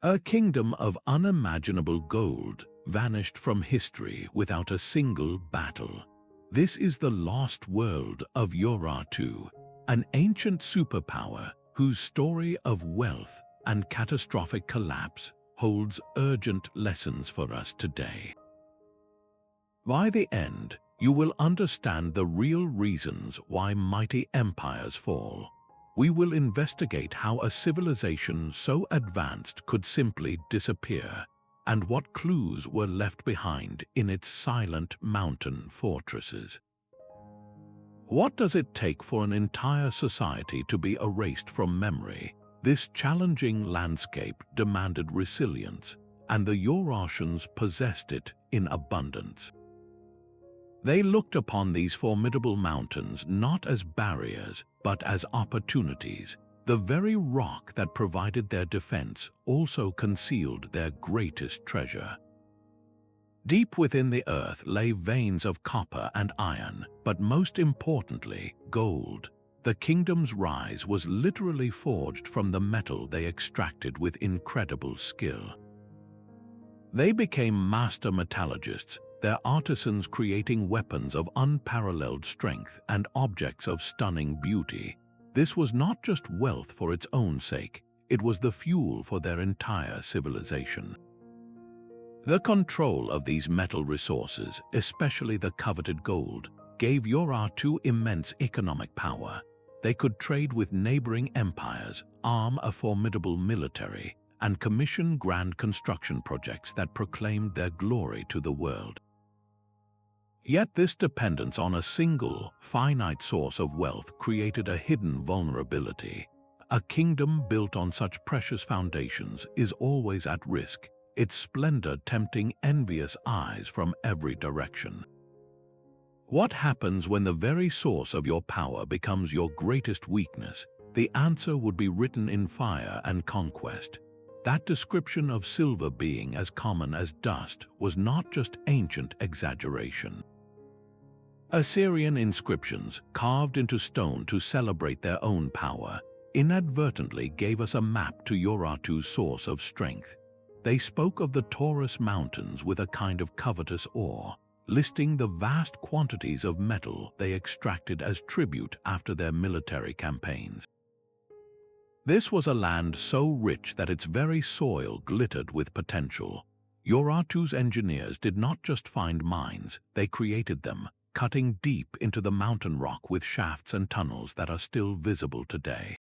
A kingdom of unimaginable gold vanished from history without a single battle. This is the lost world of Urartu, an ancient superpower whose story of wealth and catastrophic collapse holds urgent lessons for us today. By the end, you will understand the real reasons why mighty empires fall. We will investigate how a civilization so advanced could simply disappear, and what clues were left behind in its silent mountain fortresses. What does it take for an entire society to be erased from memory? This challenging landscape demanded resilience, and the Urartians possessed it in abundance. They looked upon these formidable mountains not as barriers, but as opportunities. The very rock that provided their defense also concealed their greatest treasure. Deep within the earth lay veins of copper and iron, but most importantly, gold. The kingdom's rise was literally forged from the metal they extracted with incredible skill. They became master metallurgists, their artisans creating weapons of unparalleled strength and objects of stunning beauty. This was not just wealth for its own sake, it was the fuel for their entire civilization. The control of these metal resources, especially the coveted gold, gave Urartu immense economic power. They could trade with neighboring empires, arm a formidable military, and commission grand construction projects that proclaimed their glory to the world. Yet this dependence on a single, finite source of wealth created a hidden vulnerability. A kingdom built on such precious foundations is always at risk, its splendor tempting envious eyes from every direction. What happens when the very source of your power becomes your greatest weakness? The answer would be written in fire and conquest. That description of silver being as common as dust was not just ancient exaggeration. Assyrian inscriptions, carved into stone to celebrate their own power, inadvertently gave us a map to Urartu's source of strength. They spoke of the Taurus Mountains with a kind of covetous awe, listing the vast quantities of metal they extracted as tribute after their military campaigns. This was a land so rich that its very soil glittered with potential. Urartu's engineers did not just find mines, they created them, cutting deep into the mountain rock with shafts and tunnels that are still visible today.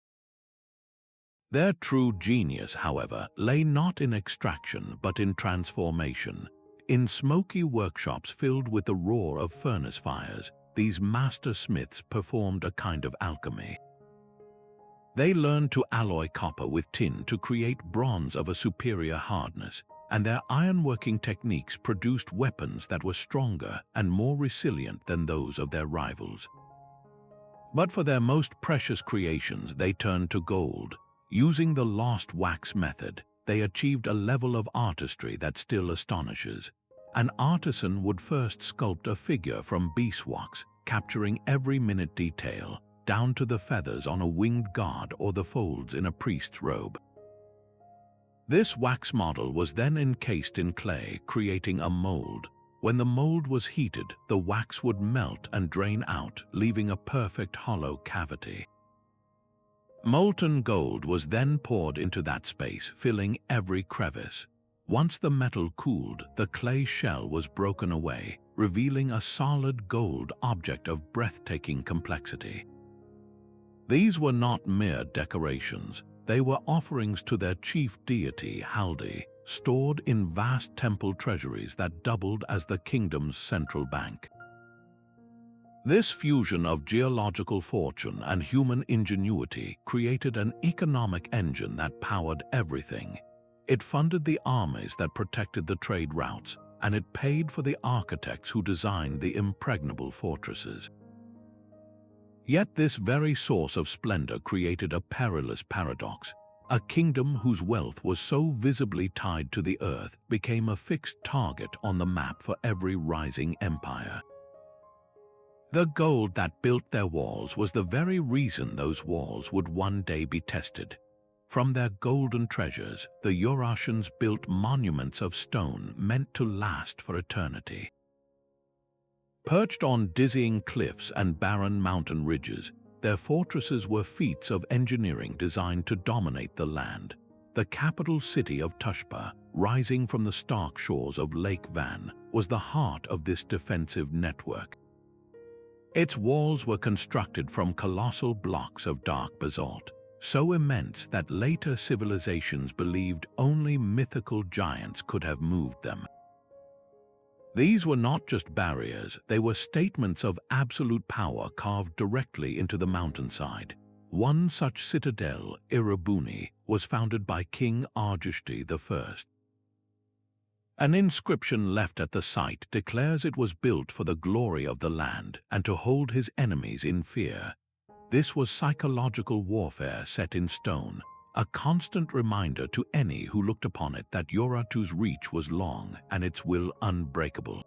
Their true genius, however, lay not in extraction but in transformation. In smoky workshops filled with the roar of furnace fires, these master smiths performed a kind of alchemy. They learned to alloy copper with tin to create bronze of a superior hardness, and their ironworking techniques produced weapons that were stronger and more resilient than those of their rivals. But for their most precious creations, they turned to gold. Using the lost wax method, they achieved a level of artistry that still astonishes. An artisan would first sculpt a figure from beeswax, capturing every minute detail, down to the feathers on a winged god or the folds in a priest's robe. This wax model was then encased in clay, creating a mold. When the mold was heated, the wax would melt and drain out, leaving a perfect hollow cavity. Molten gold was then poured into that space, filling every crevice. Once the metal cooled, the clay shell was broken away, revealing a solid gold object of breathtaking complexity. These were not mere decorations. They were offerings to their chief deity, Haldi, stored in vast temple treasuries that doubled as the kingdom's central bank. This fusion of geological fortune and human ingenuity created an economic engine that powered everything. It funded the armies that protected the trade routes, and it paid for the architects who designed the impregnable fortresses. Yet this very source of splendor created a perilous paradox. A kingdom whose wealth was so visibly tied to the earth became a fixed target on the map for every rising empire. The gold that built their walls was the very reason those walls would one day be tested. From their golden treasures, the Urartians built monuments of stone meant to last for eternity. Perched on dizzying cliffs and barren mountain ridges, their fortresses were feats of engineering designed to dominate the land. The capital city of Tushpa, rising from the stark shores of Lake Van, was the heart of this defensive network. Its walls were constructed from colossal blocks of dark basalt, so immense that later civilizations believed only mythical giants could have moved them. These were not just barriers, they were statements of absolute power carved directly into the mountainside. One such citadel, Irrabuni, was founded by King Argishti I. An inscription left at the site declares it was built for the glory of the land and to hold his enemies in fear. This was psychological warfare set in stone, a constant reminder to any who looked upon it that Urartu's reach was long and its will unbreakable.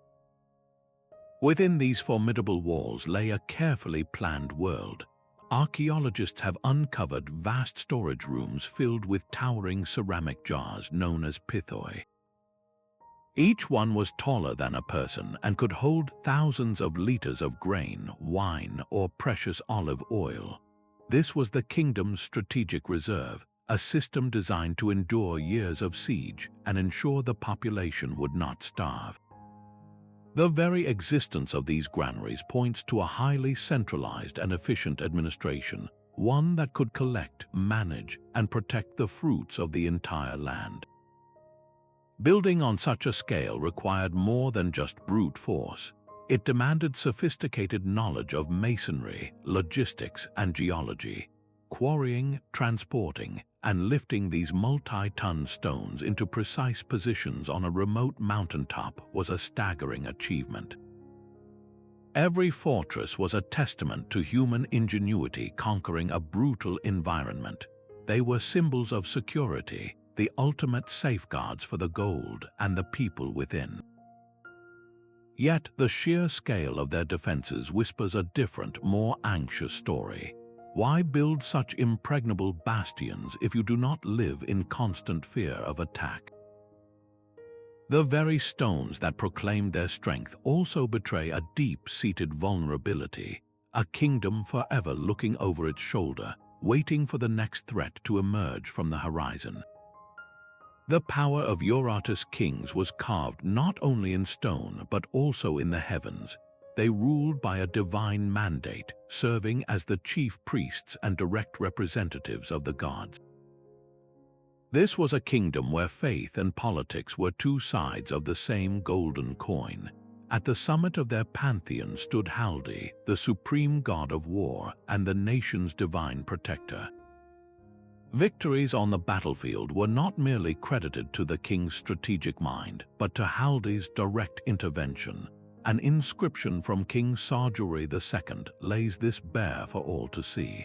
Within these formidable walls lay a carefully planned world. Archaeologists have uncovered vast storage rooms filled with towering ceramic jars known as pithoi. Each one was taller than a person and could hold thousands of liters of grain, wine, or precious olive oil. This was the kingdom's strategic reserve, a system designed to endure years of siege and ensure the population would not starve. The very existence of these granaries points to a highly centralized and efficient administration, one that could collect, manage, and protect the fruits of the entire land. Building on such a scale required more than just brute force. It demanded sophisticated knowledge of masonry, logistics, and geology. Quarrying, transporting, and lifting these multi-ton stones into precise positions on a remote mountaintop was a staggering achievement. Every fortress was a testament to human ingenuity conquering a brutal environment. They were symbols of security, the ultimate safeguards for the gold and the people within. Yet the sheer scale of their defenses whispers a different, more anxious story. Why build such impregnable bastions if you do not live in constant fear of attack? The very stones that proclaim their strength also betray a deep-seated vulnerability, a kingdom forever looking over its shoulder, waiting for the next threat to emerge from the horizon. The power of Urartu's kings was carved not only in stone but also in the heavens. They ruled by a divine mandate, serving as the chief priests and direct representatives of the gods. This was a kingdom where faith and politics were two sides of the same golden coin. At the summit of their pantheon stood Haldi, the supreme god of war and the nation's divine protector. Victories on the battlefield were not merely credited to the king's strategic mind, but to Haldi's direct intervention. An inscription from King Sarjuri II lays this bare for all to see.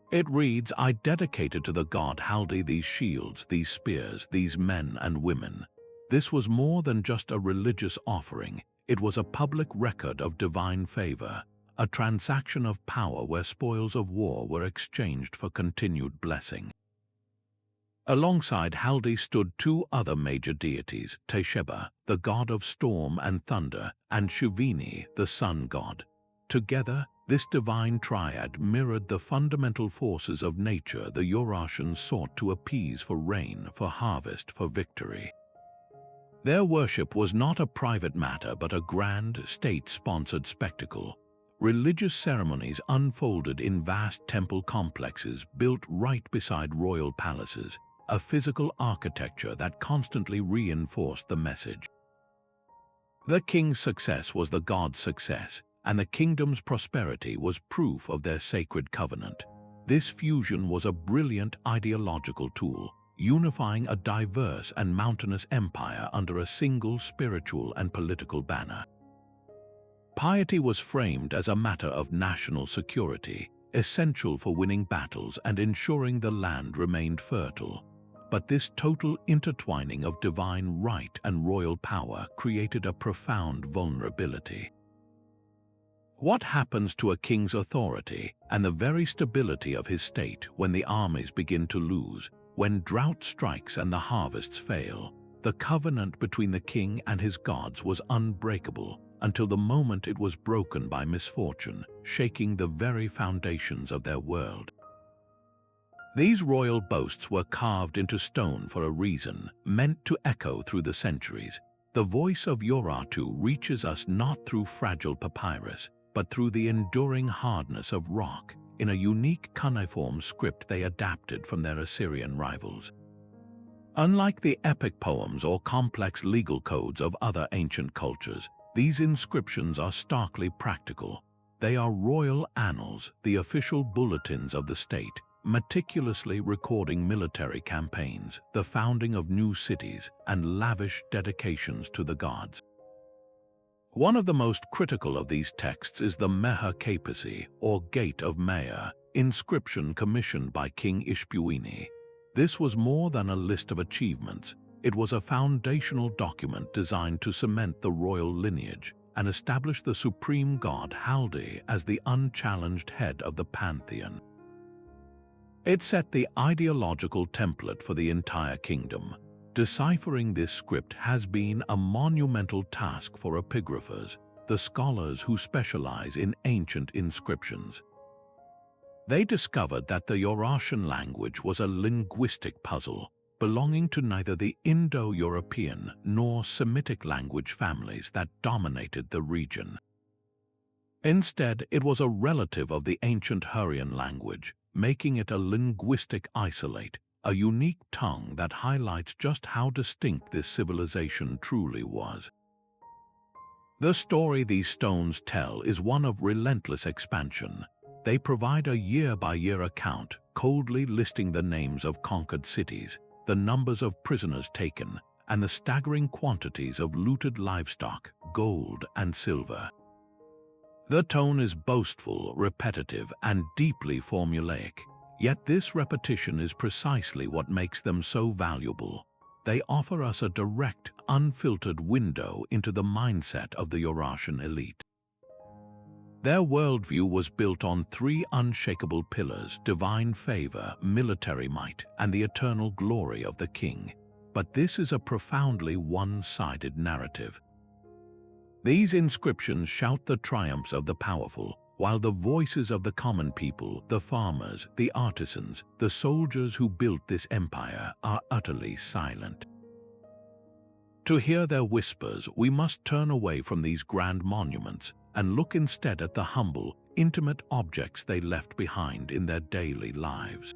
It reads, "I dedicated to the god Haldi these shields, these spears, these men and women." This was more than just a religious offering. It was a public record of divine favor, a transaction of power where spoils of war were exchanged for continued blessing. Alongside Haldi stood two other major deities, Tesheba, the god of storm and thunder, and Shuvini, the sun god. Together, this divine triad mirrored the fundamental forces of nature the Urartians sought to appease for rain, for harvest, for victory. Their worship was not a private matter but a grand, state-sponsored spectacle. Religious ceremonies unfolded in vast temple complexes built right beside royal palaces, a physical architecture that constantly reinforced the message. The king's success was the god's success, and the kingdom's prosperity was proof of their sacred covenant. This fusion was a brilliant ideological tool, unifying a diverse and mountainous empire under a single spiritual and political banner. Piety was framed as a matter of national security, essential for winning battles and ensuring the land remained fertile. But this total intertwining of divine right and royal power created a profound vulnerability. What happens to a king's authority and the very stability of his state when the armies begin to lose, when drought strikes and the harvests fail? The covenant between the king and his gods was unbreakable until the moment it was broken by misfortune, shaking the very foundations of their world. These royal boasts were carved into stone for a reason, meant to echo through the centuries. The voice of Urartu reaches us not through fragile papyrus, but through the enduring hardness of rock, in a unique cuneiform script they adapted from their Assyrian rivals. Unlike the epic poems or complex legal codes of other ancient cultures, these inscriptions are starkly practical. They are royal annals, the official bulletins of the state, meticulously recording military campaigns, the founding of new cities, and lavish dedications to the gods. One of the most critical of these texts is the Meha Kapisi, or Gate of Maya, inscription commissioned by King Ishbuini. This was more than a list of achievements. It was a foundational document designed to cement the royal lineage and establish the supreme god Haldi as the unchallenged head of the pantheon. It set the ideological template for the entire kingdom. Deciphering this script has been a monumental task for epigraphers, the scholars who specialize in ancient inscriptions. They discovered that the Urartian language was a linguistic puzzle, belonging to neither the Indo-European nor Semitic language families that dominated the region. Instead, it was a relative of the ancient Hurrian language, making it a linguistic isolate, a unique tongue that highlights just how distinct this civilization truly was. The story these stones tell is one of relentless expansion. They provide a year-by-year account, coldly listing the names of conquered cities, the numbers of prisoners taken, and the staggering quantities of looted livestock, gold, and silver. The tone is boastful, repetitive, and deeply formulaic. Yet this repetition is precisely what makes them so valuable. They offer us a direct, unfiltered window into the mindset of the Urartian elite. Their worldview was built on three unshakable pillars: divine favor, military might, and the eternal glory of the king. But this is a profoundly one-sided narrative. These inscriptions shout the triumphs of the powerful, while the voices of the common people, the farmers, the artisans, the soldiers who built this empire, are utterly silent. To hear their whispers, we must turn away from these grand monuments and look instead at the humble, intimate objects they left behind in their daily lives.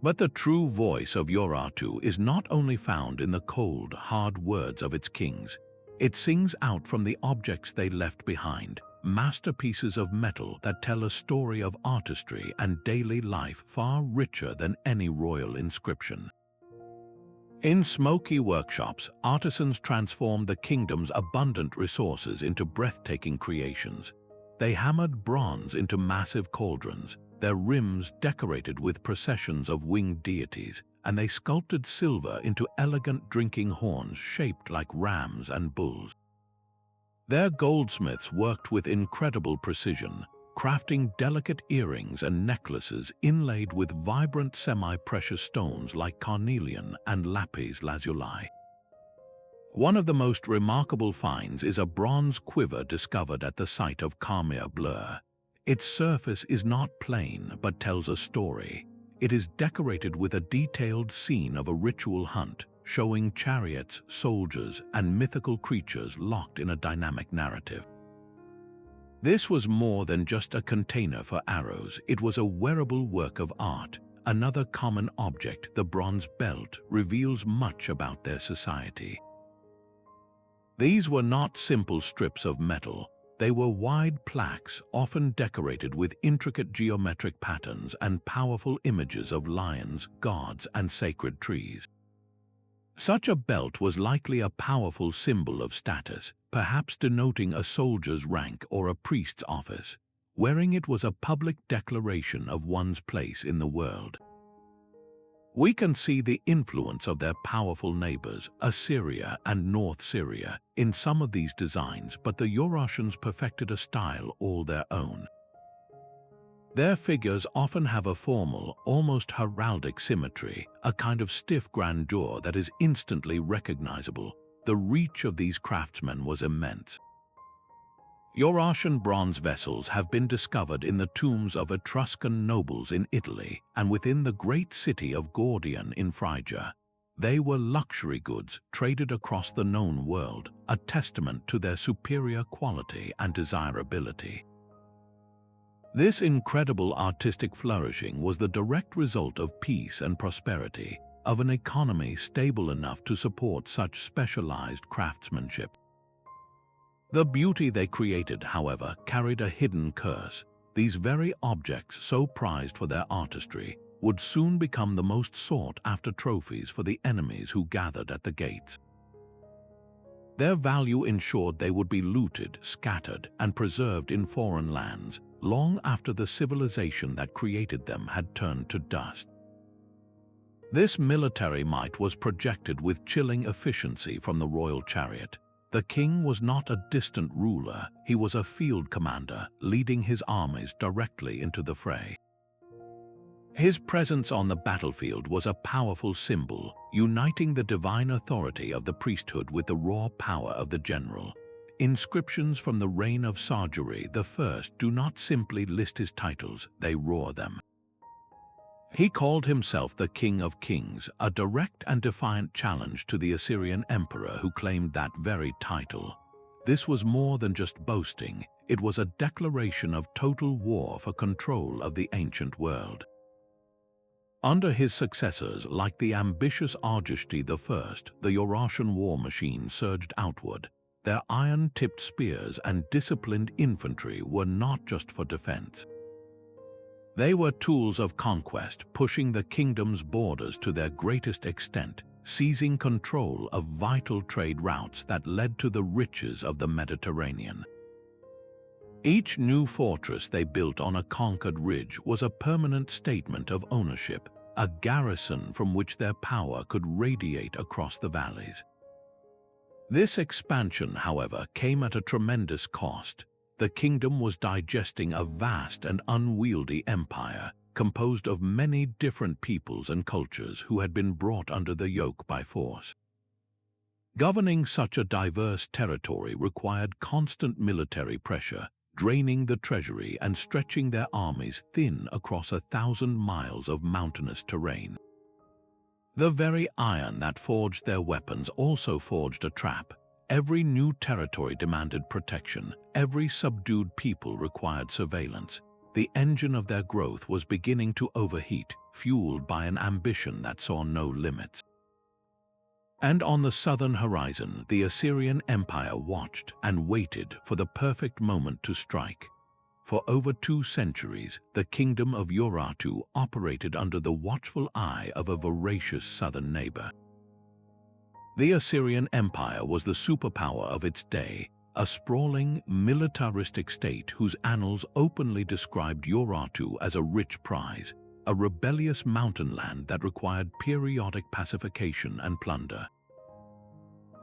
But the true voice of Urartu is not only found in the cold, hard words of its kings. It sings out from the objects they left behind, masterpieces of metal that tell a story of artistry and daily life far richer than any royal inscription. In smoky workshops, artisans transformed the kingdom's abundant resources into breathtaking creations. They hammered bronze into massive cauldrons, their rims decorated with processions of winged deities, and they sculpted silver into elegant drinking horns shaped like rams and bulls. Their goldsmiths worked with incredible precision, crafting delicate earrings and necklaces inlaid with vibrant semi-precious stones like carnelian and lapis lazuli. One of the most remarkable finds is a bronze quiver discovered at the site of Khamir Blur. Its surface is not plain but tells a story. It is decorated with a detailed scene of a ritual hunt, showing chariots, soldiers, and mythical creatures locked in a dynamic narrative. This was more than just a container for arrows. It was a wearable work of art. Another common object, the bronze belt, reveals much about their society. These were not simple strips of metal. They were wide plaques, often decorated with intricate geometric patterns and powerful images of lions, gods, and sacred trees. Such a belt was likely a powerful symbol of status, perhaps denoting a soldier's rank or a priest's office. Wearing it was a public declaration of one's place in the world. We can see the influence of their powerful neighbors, Assyria and North Syria, in some of these designs, but the Urartians perfected a style all their own. Their figures often have a formal, almost heraldic symmetry, a kind of stiff grandeur that is instantly recognizable. The reach of these craftsmen was immense. Urartian bronze vessels have been discovered in the tombs of Etruscan nobles in Italy and within the great city of Gordian in Phrygia. They were luxury goods traded across the known world, a testament to their superior quality and desirability. This incredible artistic flourishing was the direct result of peace and prosperity, of an economy stable enough to support such specialized craftsmanship. The beauty they created, however, carried a hidden curse. These very objects, so prized for their artistry, would soon become the most sought-after trophies for the enemies who gathered at the gates. Their value ensured they would be looted, scattered, and preserved in foreign lands, long after the civilization that created them had turned to dust. This military might was projected with chilling efficiency from the royal chariot. The king was not a distant ruler, he was a field commander, leading his armies directly into the fray. His presence on the battlefield was a powerful symbol, uniting the divine authority of the priesthood with the raw power of the general. Inscriptions from the reign of Sargery I do not simply list his titles, they roar them. He called himself the King of Kings, a direct and defiant challenge to the Assyrian emperor who claimed that very title. This was more than just boasting, it was a declaration of total war for control of the ancient world. Under his successors, like the ambitious Argishti I, the Urartian war machine surged outward. Their iron-tipped spears and disciplined infantry were not just for defense. They were tools of conquest, pushing the kingdom's borders to their greatest extent, seizing control of vital trade routes that led to the riches of the Mediterranean. Each new fortress they built on a conquered ridge was a permanent statement of ownership, a garrison from which their power could radiate across the valleys. This expansion, however, came at a tremendous cost. The kingdom was digesting a vast and unwieldy empire, composed of many different peoples and cultures who had been brought under the yoke by force. Governing such a diverse territory required constant military pressure, draining the treasury and stretching their armies thin across 1,000 miles of mountainous terrain. The very iron that forged their weapons also forged a trap. Every new territory demanded protection, every subdued people required surveillance. The engine of their growth was beginning to overheat, fueled by an ambition that saw no limits. And on the southern horizon, the Assyrian Empire watched and waited for the perfect moment to strike. For over 2 centuries, the kingdom of Urartu operated under the watchful eye of a voracious southern neighbor. The Assyrian Empire was the superpower of its day, a sprawling, militaristic state whose annals openly described Urartu as a rich prize, a rebellious mountain land that required periodic pacification and plunder.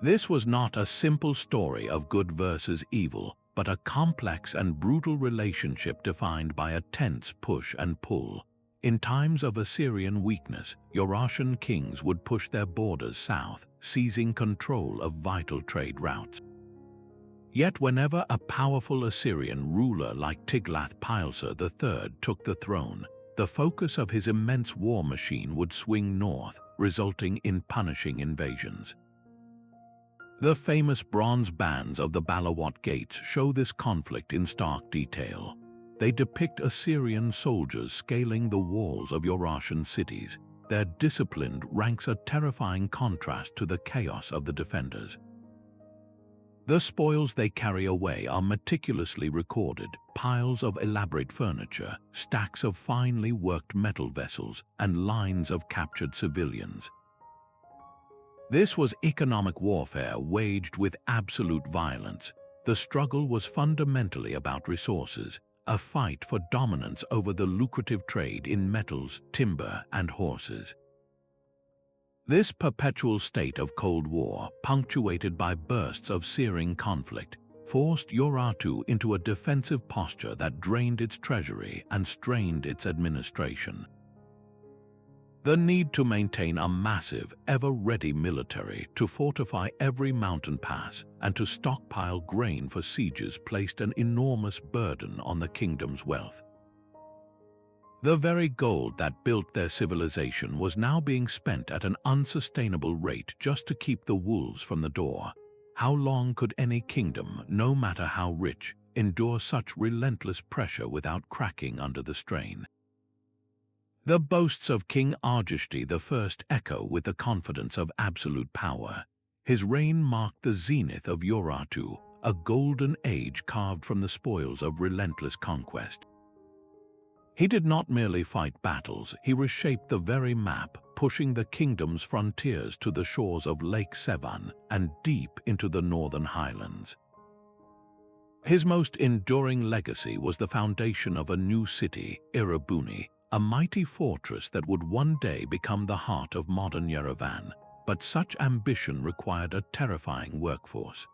This was not a simple story of good versus evil, but a complex and brutal relationship defined by a tense push and pull. In times of Assyrian weakness, Urartian kings would push their borders south, seizing control of vital trade routes. Yet whenever a powerful Assyrian ruler like Tiglath-Pileser III took the throne, the focus of his immense war machine would swing north, resulting in punishing invasions. The famous bronze bands of the Balawat gates show this conflict in stark detail. They depict Assyrian soldiers scaling the walls of Urartian cities. Their disciplined ranks a terrifying contrast to the chaos of the defenders. The spoils they carry away are meticulously recorded: piles of elaborate furniture, stacks of finely worked metal vessels, and lines of captured civilians. This was economic warfare waged with absolute violence. The struggle was fundamentally about resources, a fight for dominance over the lucrative trade in metals, timber, and horses. This perpetual state of Cold War, punctuated by bursts of searing conflict, forced Urartu into a defensive posture that drained its treasury and strained its administration. The need to maintain a massive, ever-ready military to fortify every mountain pass and to stockpile grain for sieges placed an enormous burden on the kingdom's wealth. The very gold that built their civilization was now being spent at an unsustainable rate just to keep the wolves from the door. How long could any kingdom, no matter how rich, endure such relentless pressure without cracking under the strain? The boasts of King Argishti I echo with the confidence of absolute power. His reign marked the zenith of Urartu, a golden age carved from the spoils of relentless conquest. He did not merely fight battles, he reshaped the very map, pushing the kingdom's frontiers to the shores of Lake Sevan and deep into the northern highlands. His most enduring legacy was the foundation of a new city, Irrabuni, a mighty fortress that would one day become the heart of modern Yerevan, but such ambition required a terrifying workforce.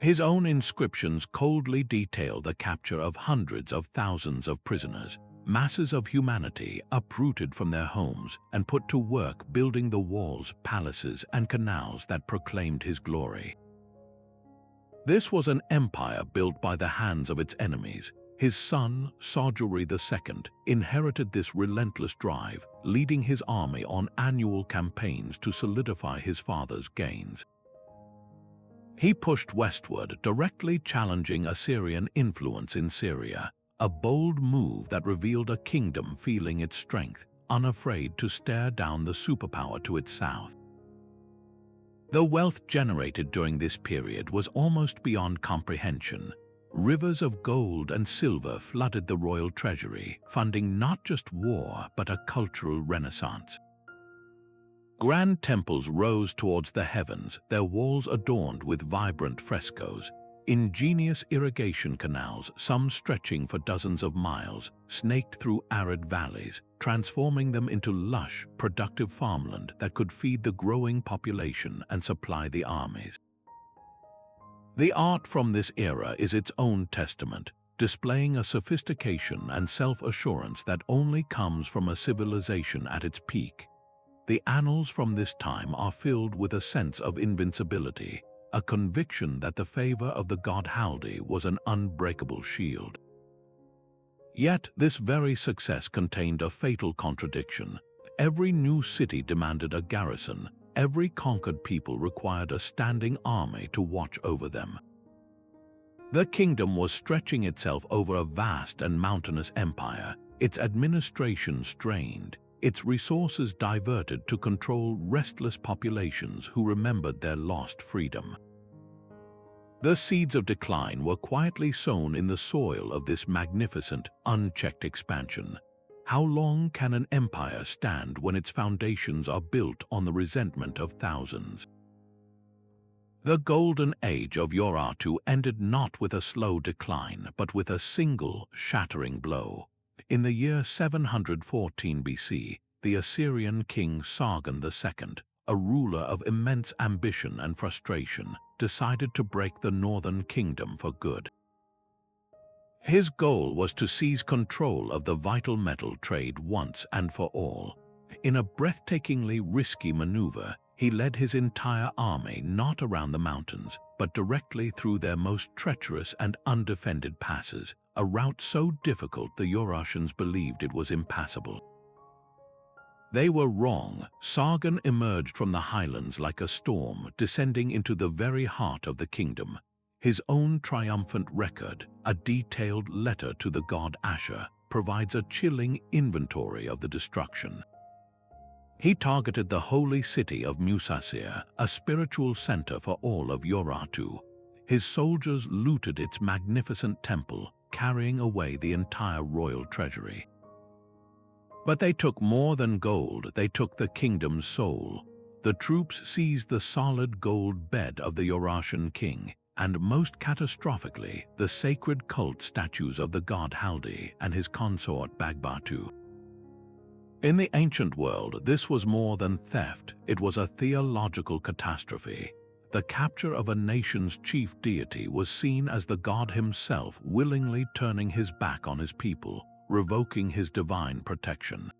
His own inscriptions coldly detail the capture of hundreds of thousands of prisoners, masses of humanity uprooted from their homes and put to work building the walls, palaces, and canals that proclaimed his glory. This was an empire built by the hands of its enemies. His son, Sojuri II, inherited this relentless drive, leading his army on annual campaigns to solidify his father's gains. He pushed westward, directly challenging Assyrian influence in Syria, a bold move that revealed a kingdom feeling its strength, unafraid to stare down the superpower to its south. The wealth generated during this period was almost beyond comprehension. Rivers of gold and silver flooded the royal treasury, funding not just war but a cultural renaissance. Grand temples rose towards the heavens, their walls adorned with vibrant frescoes. Ingenious irrigation canals, some stretching for dozens of miles, snaked through arid valleys, transforming them into lush, productive farmland that could feed the growing population and supply the armies. The art from this era is its own testament, displaying a sophistication and self-assurance that only comes from a civilization at its peak. The annals from this time are filled with a sense of invincibility, a conviction that the favor of the god Haldi was an unbreakable shield. Yet this very success contained a fatal contradiction. Every new city demanded a garrison, every conquered people required a standing army to watch over them. The kingdom was stretching itself over a vast and mountainous empire, its administration strained, its resources diverted to control restless populations who remembered their lost freedom. The seeds of decline were quietly sown in the soil of this magnificent, unchecked expansion. How long can an empire stand when its foundations are built on the resentment of thousands? The golden age of Urartu ended not with a slow decline, but with a single, shattering blow. In the year 714 BC, the Assyrian king Sargon II, a ruler of immense ambition and frustration, decided to break the northern kingdom for good. His goal was to seize control of the vital metal trade once and for all. In a breathtakingly risky maneuver, he led his entire army not around the mountains, but directly through their most treacherous and undefended passes, a route so difficult the Urartians believed it was impassable. They were wrong. Sargon emerged from the highlands like a storm, descending into the very heart of the kingdom. His own triumphant record, a detailed letter to the god Ashur, provides a chilling inventory of the destruction. He targeted the holy city of Musasir, a spiritual center for all of Urartu. His soldiers looted its magnificent temple, carrying away the entire royal treasury. But they took more than gold, they took the kingdom's soul. The troops seized the solid gold bed of the Urartian king, and most catastrophically, the sacred cult statues of the god Haldi and his consort Bagbatu. In the ancient world, this was more than theft, it was a theological catastrophe. The capture of a nation's chief deity was seen as the god himself willingly turning his back on his people, revoking his divine protection.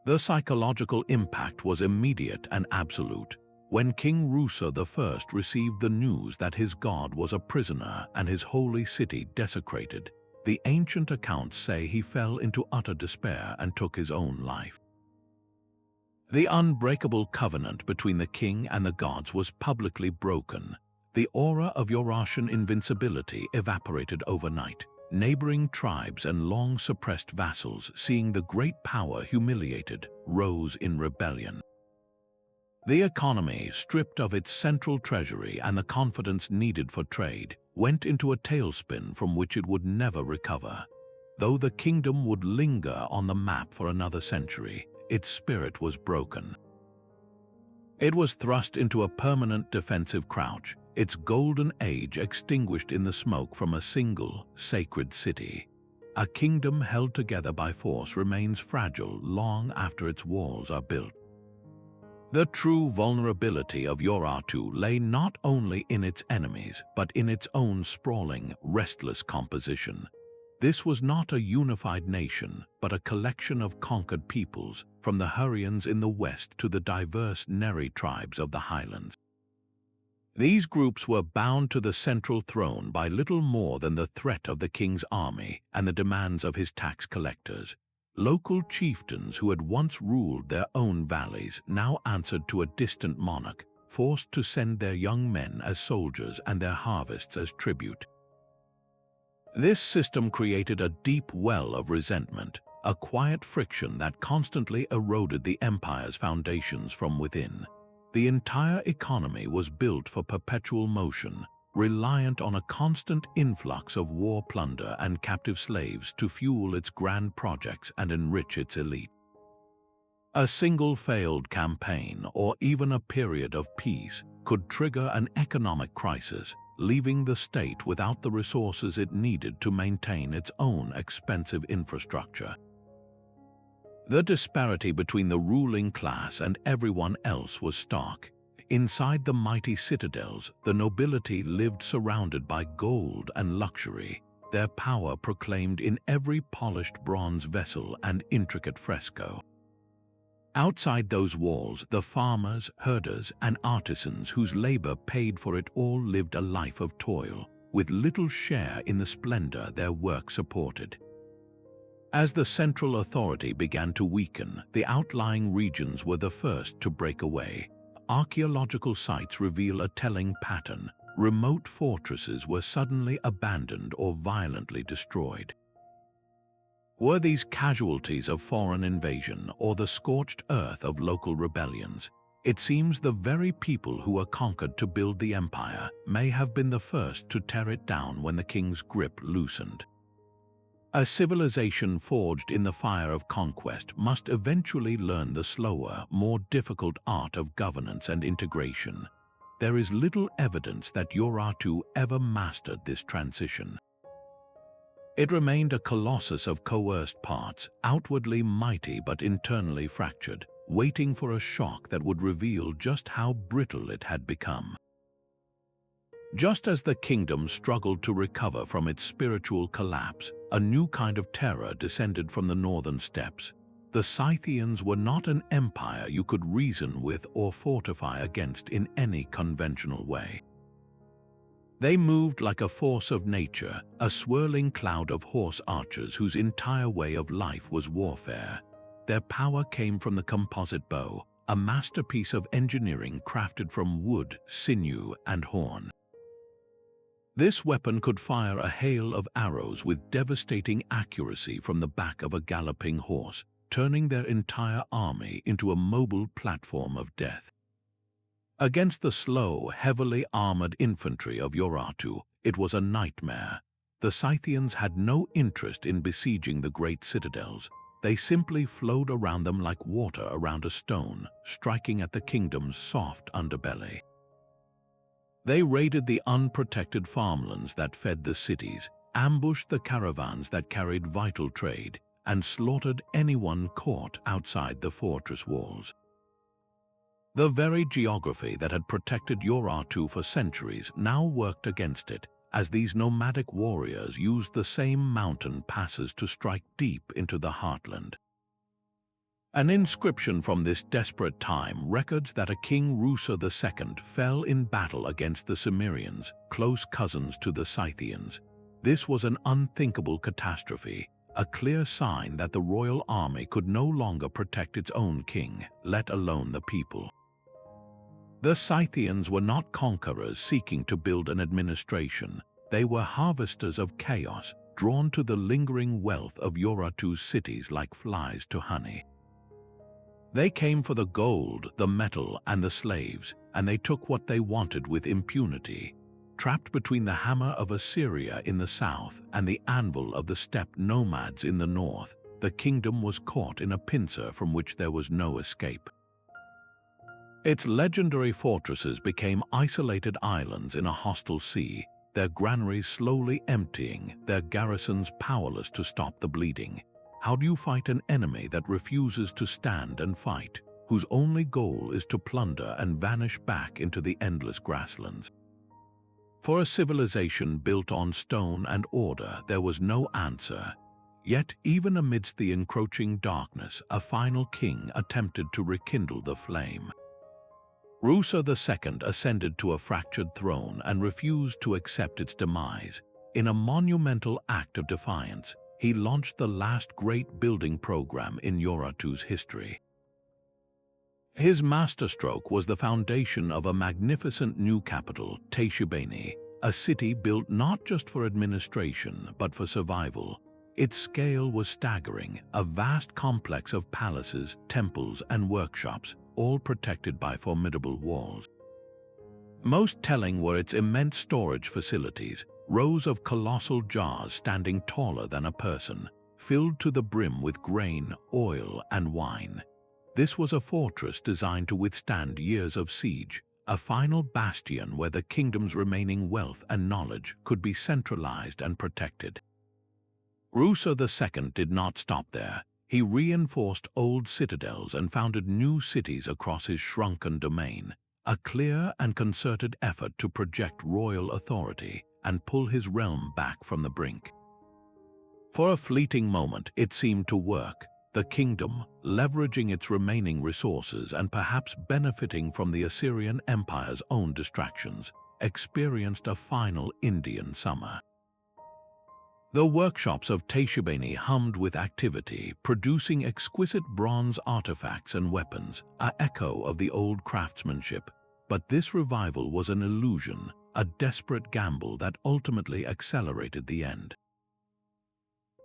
The psychological impact was immediate and absolute. When King Rusa I received the news that his god was a prisoner and his holy city desecrated, the ancient accounts say he fell into utter despair and took his own life. The unbreakable covenant between the king and the gods was publicly broken. The aura of Urartian invincibility evaporated overnight. Neighboring tribes and long-suppressed vassals, seeing the great power humiliated, rose in rebellion. The economy, stripped of its central treasury and the confidence needed for trade, went into a tailspin from which it would never recover. Though the kingdom would linger on the map for another century, its spirit was broken. It was thrust into a permanent defensive crouch, its golden age extinguished in the smoke from a single, sacred city. A kingdom held together by force remains fragile long after its walls are built. The true vulnerability of Urartu lay not only in its enemies, but in its own sprawling, restless composition. This was not a unified nation, but a collection of conquered peoples, from the Hurrians in the west to the diverse Neri tribes of the Highlands. These groups were bound to the central throne by little more than the threat of the king's army and the demands of his tax collectors. Local chieftains who had once ruled their own valleys now answered to a distant monarch, forced to send their young men as soldiers and their harvests as tribute. This system created a deep well of resentment, a quiet friction that constantly eroded the empire's foundations from within. The entire economy was built for perpetual motion, reliant on a constant influx of war plunder and captive slaves to fuel its grand projects and enrich its elite. A single failed campaign or even a period of peace could trigger an economic crisis, leaving the state without the resources it needed to maintain its own expensive infrastructure. The disparity between the ruling class and everyone else was stark. Inside the mighty citadels, the nobility lived surrounded by gold and luxury, their power proclaimed in every polished bronze vessel and intricate fresco. Outside those walls, the farmers, herders, and artisans whose labor paid for it all lived a life of toil, with little share in the splendor their work supported. As the central authority began to weaken, the outlying regions were the first to break away. Archaeological sites reveal a telling pattern. Remote fortresses were suddenly abandoned or violently destroyed. Were these casualties of foreign invasion or the scorched earth of local rebellions? It seems the very people who were conquered to build the empire may have been the first to tear it down when the king's grip loosened. A civilization forged in the fire of conquest must eventually learn the slower, more difficult art of governance and integration. There is little evidence that Urartu ever mastered this transition. It remained a colossus of coerced parts, outwardly mighty but internally fractured, waiting for a shock that would reveal just how brittle it had become. Just as the kingdom struggled to recover from its spiritual collapse, a new kind of terror descended from the northern steppes. The Scythians were not an empire you could reason with or fortify against in any conventional way. They moved like a force of nature, a swirling cloud of horse archers whose entire way of life was warfare. Their power came from the composite bow, a masterpiece of engineering crafted from wood, sinew, and horn. This weapon could fire a hail of arrows with devastating accuracy from the back of a galloping horse, turning their entire army into a mobile platform of death. Against the slow, heavily armored infantry of Urartu, it was a nightmare. The Scythians had no interest in besieging the great citadels. They simply flowed around them like water around a stone, striking at the kingdom's soft underbelly. They raided the unprotected farmlands that fed the cities, ambushed the caravans that carried vital trade, and slaughtered anyone caught outside the fortress walls. The very geography that had protected Urartu for centuries now worked against it, as these nomadic warriors used the same mountain passes to strike deep into the heartland. An inscription from this desperate time records that a King Rusa II fell in battle against the Cimmerians, close cousins to the Scythians. This was an unthinkable catastrophe, a clear sign that the royal army could no longer protect its own king, let alone the people. The Scythians were not conquerors seeking to build an administration. They were harvesters of chaos, drawn to the lingering wealth of Urartu's cities like flies to honey. They came for the gold, the metal, and the slaves, and they took what they wanted with impunity. Trapped between the hammer of Assyria in the south and the anvil of the steppe nomads in the north, the kingdom was caught in a pincer from which there was no escape. Its legendary fortresses became isolated islands in a hostile sea, their granaries slowly emptying, their garrisons powerless to stop the bleeding. How do you fight an enemy that refuses to stand and fight, whose only goal is to plunder and vanish back into the endless grasslands? For a civilization built on stone and order, there was no answer. Yet, even amidst the encroaching darkness, a final king attempted to rekindle the flame. Rusa II ascended to a fractured throne and refused to accept its demise. In a monumental act of defiance, he launched the last great building program in Urartu's history. His masterstroke was the foundation of a magnificent new capital, Tashibeni, a city built not just for administration but for survival. Its scale was staggering, a vast complex of palaces, temples, and workshops, all protected by formidable walls. Most telling were its immense storage facilities, rows of colossal jars standing taller than a person, filled to the brim with grain, oil, and wine. This was a fortress designed to withstand years of siege, a final bastion where the kingdom's remaining wealth and knowledge could be centralized and protected. Rusa II did not stop there. He reinforced old citadels and founded new cities across his shrunken domain, a clear and concerted effort to project royal authority and pull his realm back from the brink. For a fleeting moment, it seemed to work. The kingdom, leveraging its remaining resources and perhaps benefiting from the Assyrian Empire's own distractions, experienced a final Indian summer. The workshops of Tashibeni hummed with activity, producing exquisite bronze artifacts and weapons, an echo of the old craftsmanship. But this revival was an illusion, a desperate gamble that ultimately accelerated the end.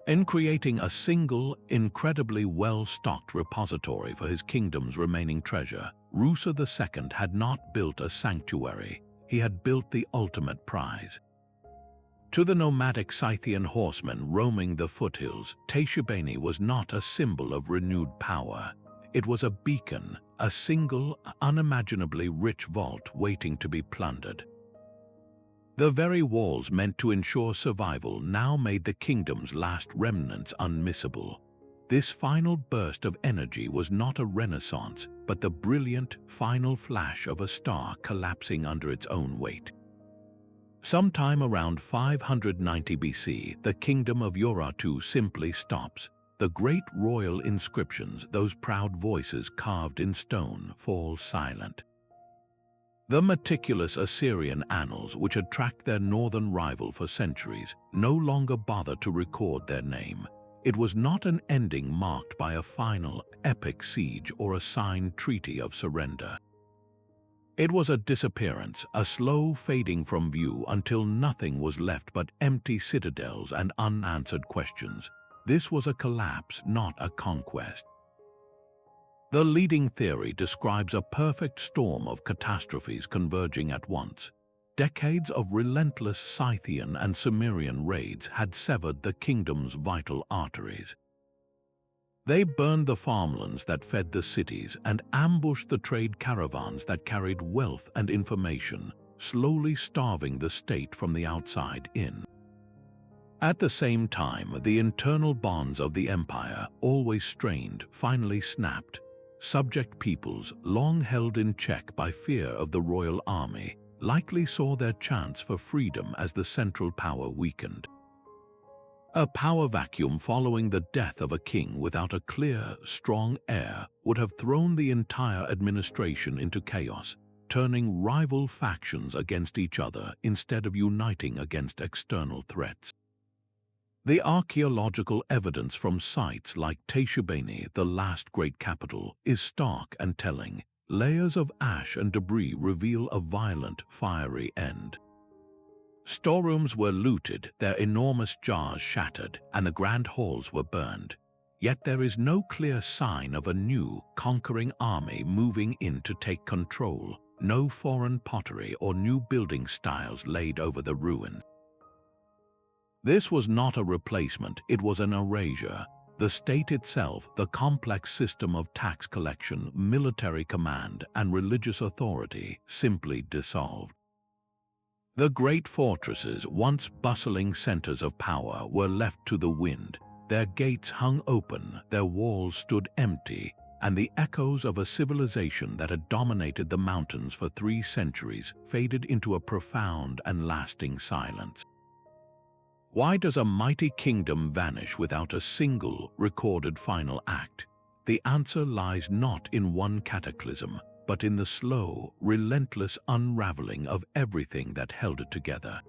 In creating a single, incredibly well-stocked repository for his kingdom's remaining treasure, Rusa II had not built a sanctuary, he had built the ultimate prize. To the nomadic Scythian horsemen roaming the foothills, Tashibeni was not a symbol of renewed power. It was a beacon, a single, unimaginably rich vault waiting to be plundered. The very walls meant to ensure survival now made the kingdom's last remnants unmissable. This final burst of energy was not a renaissance, but the brilliant, final flash of a star collapsing under its own weight. Sometime around 590 BC, the kingdom of Urartu simply stops. The great royal inscriptions, those proud voices carved in stone, fall silent. The meticulous Assyrian annals, which had tracked their northern rival for centuries, no longer bother to record their name. It was not an ending marked by a final, epic siege or a signed treaty of surrender. It was a disappearance, a slow fading from view until nothing was left but empty citadels and unanswered questions. This was a collapse, not a conquest. The leading theory describes a perfect storm of catastrophes converging at once. Decades of relentless Scythian and Cimmerian raids had severed the kingdom's vital arteries. They burned the farmlands that fed the cities and ambushed the trade caravans that carried wealth and information, slowly starving the state from the outside in. At the same time, the internal bonds of the empire, always strained, finally snapped. Subject peoples, long held in check by fear of the royal army, likely saw their chance for freedom as the central power weakened. A power vacuum following the death of a king without a clear, strong heir would have thrown the entire administration into chaos, turning rival factions against each other instead of uniting against external threats. The archaeological evidence from sites like Teshubeni, the last great capital, is stark and telling. Layers of ash and debris reveal a violent, fiery end. Storerooms were looted, their enormous jars shattered, and the grand halls were burned. Yet there is no clear sign of a new, conquering army moving in to take control, no foreign pottery or new building styles laid over the ruins. This was not a replacement, it was an erasure. The state itself, the complex system of tax collection, military command, and religious authority, simply dissolved. The great fortresses, once bustling centers of power, were left to the wind. Their gates hung open, their walls stood empty, and the echoes of a civilization that had dominated the mountains for 3 centuries faded into a profound and lasting silence. Why does a mighty kingdom vanish without a single recorded final act? The answer lies not in one cataclysm, but in the slow, relentless unraveling of everything that held it together.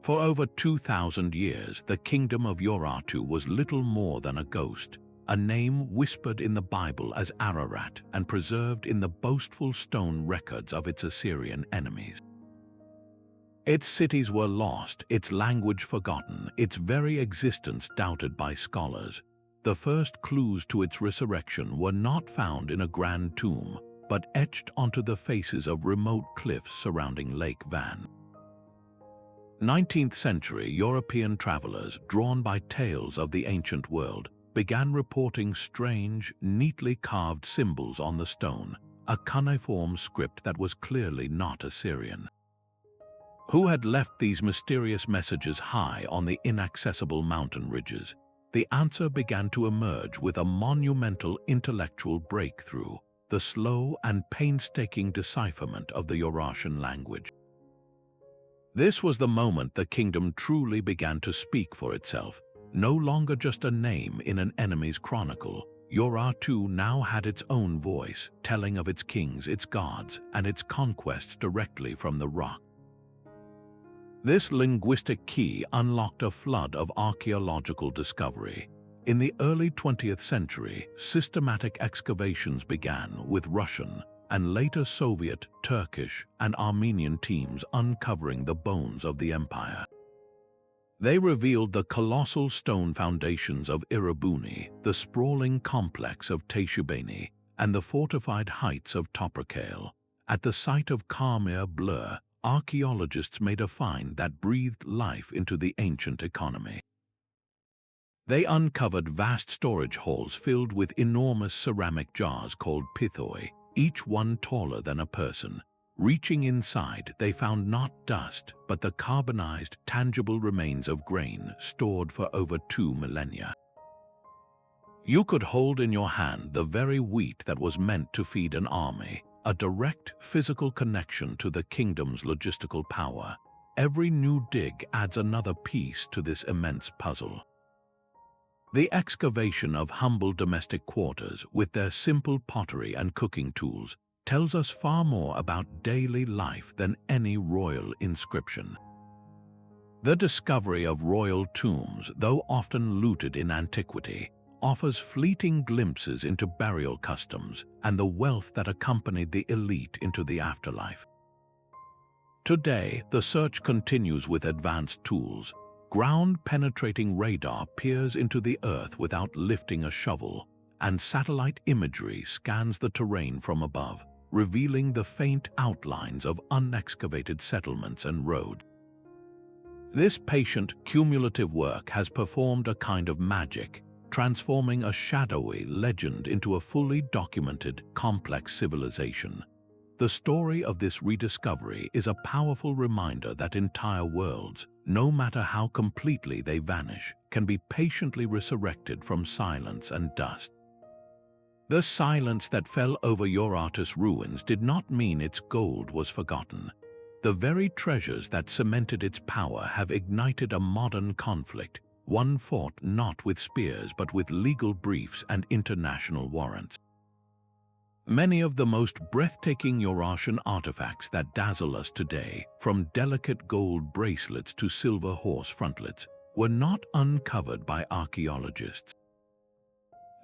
For over 2,000 years, the kingdom of Urartu was little more than a ghost, a name whispered in the Bible as Ararat and preserved in the boastful stone records of its Assyrian enemies. Its cities were lost, its language forgotten, its very existence doubted by scholars. The first clues to its resurrection were not found in a grand tomb, but etched onto the faces of remote cliffs surrounding Lake Van. 19th century European travelers, drawn by tales of the ancient world, began reporting strange, neatly carved symbols on the stone, a cuneiform script that was clearly not Assyrian. Who had left these mysterious messages high on the inaccessible mountain ridges? The answer began to emerge with a monumental intellectual breakthrough, the slow and painstaking decipherment of the Urartian language. This was the moment the kingdom truly began to speak for itself, no longer just a name in an enemy's chronicle. Urartu now had its own voice, telling of its kings, its gods, and its conquests directly from the rock. This linguistic key unlocked a flood of archaeological discovery. In the early 20th century, systematic excavations began with Russian and later Soviet, Turkish, and Armenian teams uncovering the bones of the empire. They revealed the colossal stone foundations of Irrigation, the sprawling complex of Teshubeni, and the fortified heights of Toprakale. At the site of Khamir Blur, archaeologists made a find that breathed life into the ancient economy. They uncovered vast storage halls filled with enormous ceramic jars called pithoi, each one taller than a person. Reaching inside, they found not dust, but the carbonized, tangible remains of grain stored for over 2 millennia. You could hold in your hand the very wheat that was meant to feed an army, a direct physical connection to the kingdom's logistical power. Every new dig adds another piece to this immense puzzle. The excavation of humble domestic quarters with their simple pottery and cooking tools tells us far more about daily life than any royal inscription. The discovery of royal tombs, though often looted in antiquity, offers fleeting glimpses into burial customs and the wealth that accompanied the elite into the afterlife. Today, the search continues with advanced tools. Ground-penetrating radar peers into the earth without lifting a shovel, and satellite imagery scans the terrain from above, revealing the faint outlines of unexcavated settlements and roads. This patient, cumulative work has performed a kind of magic, transforming a shadowy legend into a fully documented, complex civilization. The story of this rediscovery is a powerful reminder that entire worlds, no matter how completely they vanish, can be patiently resurrected from silence and dust. The silence that fell over Urartu's ruins did not mean its gold was forgotten. The very treasures that cemented its power have ignited a modern conflict, one fought not with spears but with legal briefs and international warrants. Many of the most breathtaking Urartian artifacts that dazzle us today, from delicate gold bracelets to silver horse frontlets, were not uncovered by archaeologists.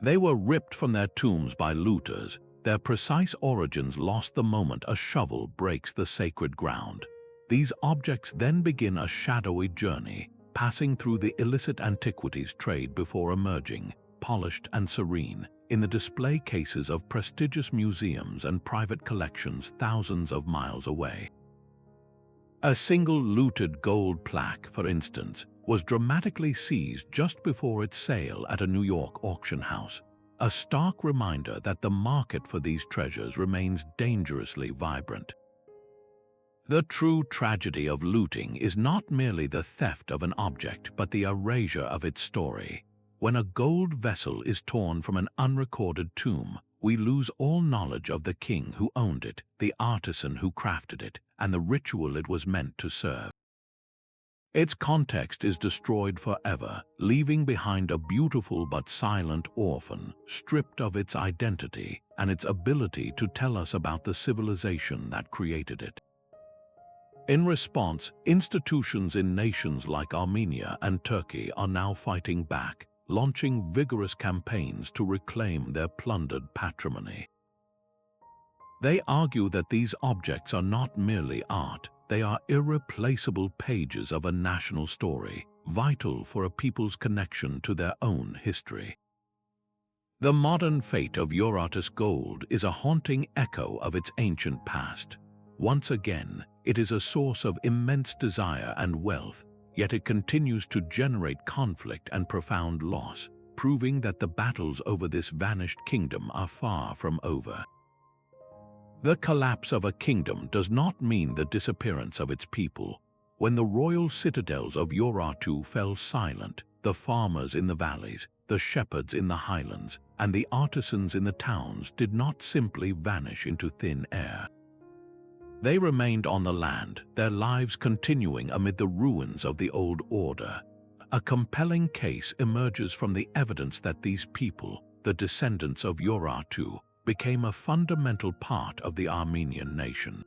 They were ripped from their tombs by looters, their precise origins lost the moment a shovel breaks the sacred ground. These objects then begin a shadowy journey, passing through the illicit antiquities trade before emerging, polished and serene, in the display cases of prestigious museums and private collections thousands of miles away. A single looted gold plaque, for instance, was dramatically seized just before its sale at a New York auction house, a stark reminder that the market for these treasures remains dangerously vibrant. The true tragedy of looting is not merely the theft of an object, but the erasure of its story. When a gold vessel is torn from an unrecorded tomb, we lose all knowledge of the king who owned it, the artisan who crafted it, and the ritual it was meant to serve. Its context is destroyed forever, leaving behind a beautiful but silent orphan, stripped of its identity and its ability to tell us about the civilization that created it. In response, institutions in nations like Armenia and Turkey are now fighting back, launching vigorous campaigns to reclaim their plundered patrimony. They argue that these objects are not merely art, they are irreplaceable pages of a national story, vital for a people's connection to their own history. The modern fate of Urartu's gold is a haunting echo of its ancient past. Once again, it is a source of immense desire and wealth, yet it continues to generate conflict and profound loss, proving that the battles over this vanished kingdom are far from over. The collapse of a kingdom does not mean the disappearance of its people. When the royal citadels of Urartu fell silent, the farmers in the valleys, the shepherds in the highlands, and the artisans in the towns did not simply vanish into thin air. They remained on the land, their lives continuing amid the ruins of the old order. A compelling case emerges from the evidence that these people, the descendants of Urartu, became a fundamental part of the Armenian nation.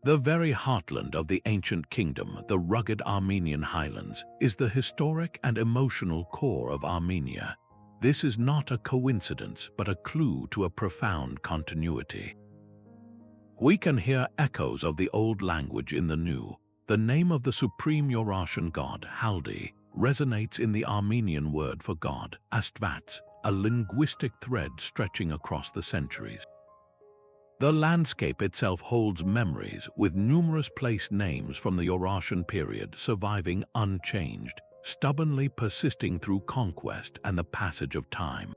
The very heartland of the ancient kingdom, the rugged Armenian Highlands, is the historic and emotional core of Armenia. This is not a coincidence, but a clue to a profound continuity. We can hear echoes of the old language in the new. The name of the supreme Urartian god, Haldi, resonates in the Armenian word for God, Astvats, a linguistic thread stretching across the centuries. The landscape itself holds memories, with numerous place names from the Urartian period surviving unchanged, stubbornly persisting through conquest and the passage of time.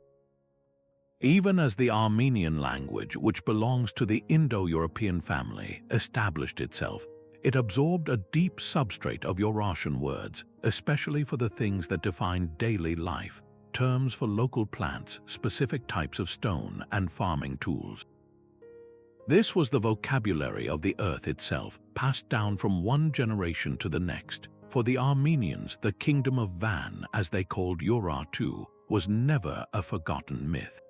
Even as the Armenian language, which belongs to the Indo-European family, established itself, it absorbed a deep substrate of Urartian words, especially for the things that define daily life, terms for local plants, specific types of stone, and farming tools. This was the vocabulary of the earth itself, passed down from one generation to the next. For the Armenians, the kingdom of Van, as they called Urartu, was never a forgotten myth.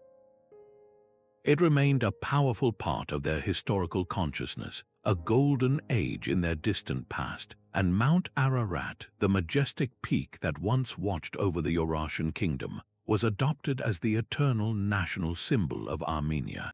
It remained a powerful part of their historical consciousness, a golden age in their distant past, and Mount Ararat, the majestic peak that once watched over the Urartian kingdom, was adopted as the eternal national symbol of Armenia.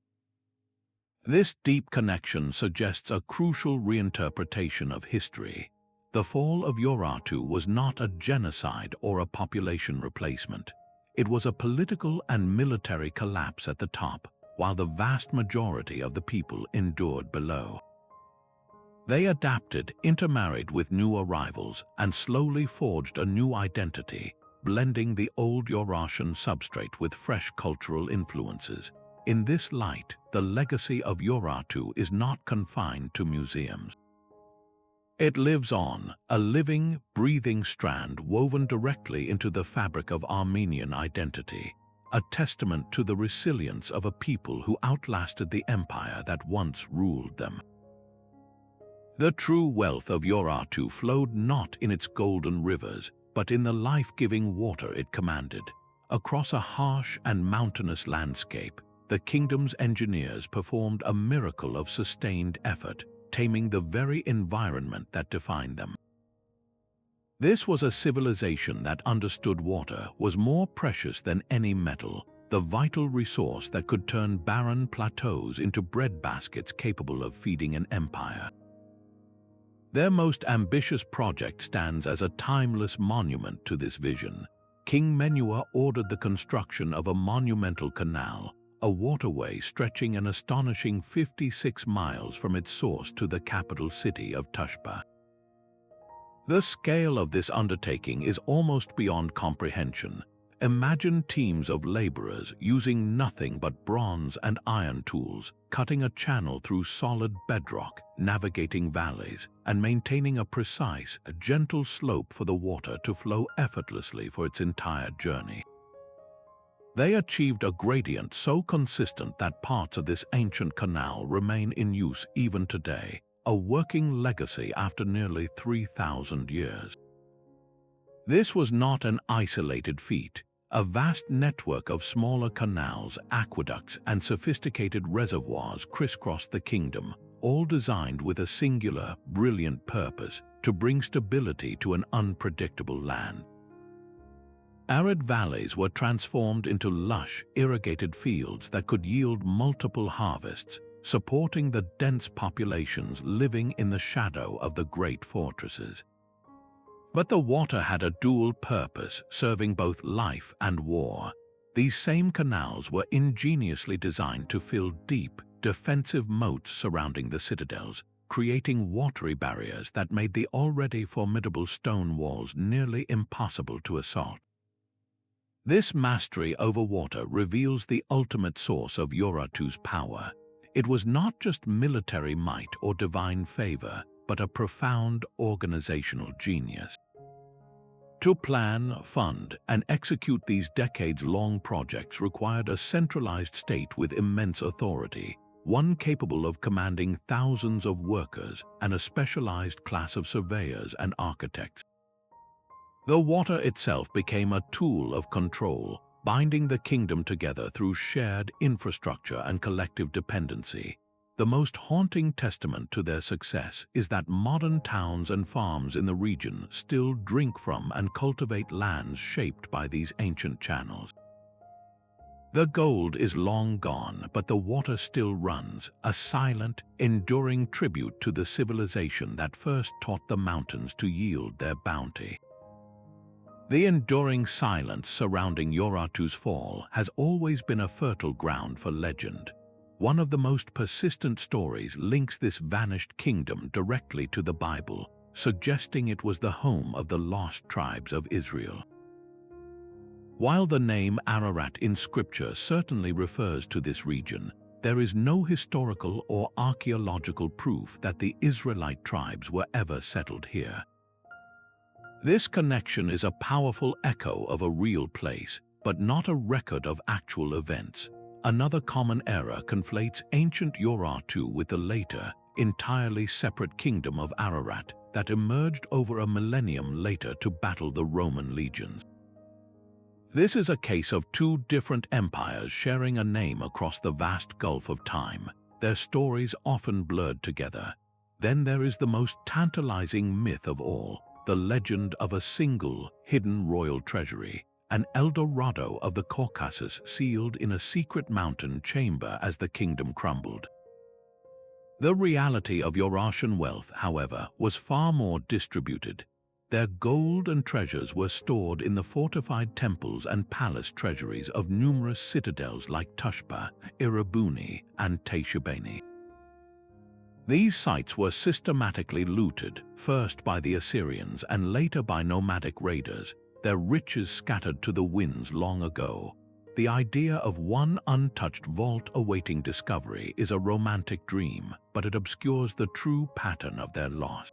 This deep connection suggests a crucial reinterpretation of history. The fall of Urartu was not a genocide or a population replacement. It was a political and military collapse at the top, while the vast majority of the people endured below. They adapted, intermarried with new arrivals, and slowly forged a new identity, blending the old Urartian substrate with fresh cultural influences. In this light, the legacy of Urartu is not confined to museums. It lives on, a living, breathing strand woven directly into the fabric of Armenian identity, a testament to the resilience of a people who outlasted the empire that once ruled them. The true wealth of Urartu flowed not in its golden rivers, but in the life-giving water it commanded. Across a harsh and mountainous landscape, the kingdom's engineers performed a miracle of sustained effort, taming the very environment that defined them. This was a civilization that understood water was more precious than any metal, the vital resource that could turn barren plateaus into breadbaskets capable of feeding an empire. Their most ambitious project stands as a timeless monument to this vision. King Menua ordered the construction of a monumental canal, a waterway stretching an astonishing 56 miles from its source to the capital city of Tushpa. The scale of this undertaking is almost beyond comprehension. Imagine teams of laborers using nothing but bronze and iron tools, cutting a channel through solid bedrock, navigating valleys, and maintaining a precise, gentle slope for the water to flow effortlessly for its entire journey. They achieved a gradient so consistent that parts of this ancient canal remain in use even today, a working legacy after nearly 3,000 years. This was not an isolated feat. A vast network of smaller canals, aqueducts, and sophisticated reservoirs crisscrossed the kingdom, all designed with a singular, brilliant purpose: to bring stability to an unpredictable land. Arid valleys were transformed into lush, irrigated fields that could yield multiple harvests, supporting the dense populations living in the shadow of the great fortresses. But the water had a dual purpose, serving both life and war. These same canals were ingeniously designed to fill deep, defensive moats surrounding the citadels, creating watery barriers that made the already formidable stone walls nearly impossible to assault. This mastery over water reveals the ultimate source of Urartu's power. It was not just military might or divine favor, but a profound organizational genius. To plan, fund, and execute these decades-long projects required a centralized state with immense authority, one capable of commanding thousands of workers and a specialized class of surveyors and architects. The water itself became a tool of control, binding the kingdom together through shared infrastructure and collective dependency. The most haunting testament to their success is that modern towns and farms in the region still drink from and cultivate lands shaped by these ancient channels. The gold is long gone, but the water still runs, a silent, enduring tribute to the civilization that first taught the mountains to yield their bounty. The enduring silence surrounding Urartu's fall has always been a fertile ground for legend. One of the most persistent stories links this vanished kingdom directly to the Bible, suggesting it was the home of the lost tribes of Israel. While the name Ararat in Scripture certainly refers to this region, there is no historical or archaeological proof that the Israelite tribes were ever settled here. This connection is a powerful echo of a real place, but not a record of actual events. Another common error conflates ancient Urartu with the later, entirely separate kingdom of Ararat that emerged over a millennium later to battle the Roman legions. This is a case of two different empires sharing a name across the vast gulf of time, their stories often blurred together. Then there is the most tantalizing myth of all, the legend of a single, hidden royal treasury, an El Dorado of the Caucasus sealed in a secret mountain chamber as the kingdom crumbled. The reality of Urartian wealth, however, was far more distributed. Their gold and treasures were stored in the fortified temples and palace treasuries of numerous citadels like Tushpa, Irabuni, and Teishebeni. These sites were systematically looted, first by the Assyrians and later by nomadic raiders, their riches scattered to the winds long ago. the idea of one untouched vault awaiting discovery is a romantic dream, but it obscures the true pattern of their loss.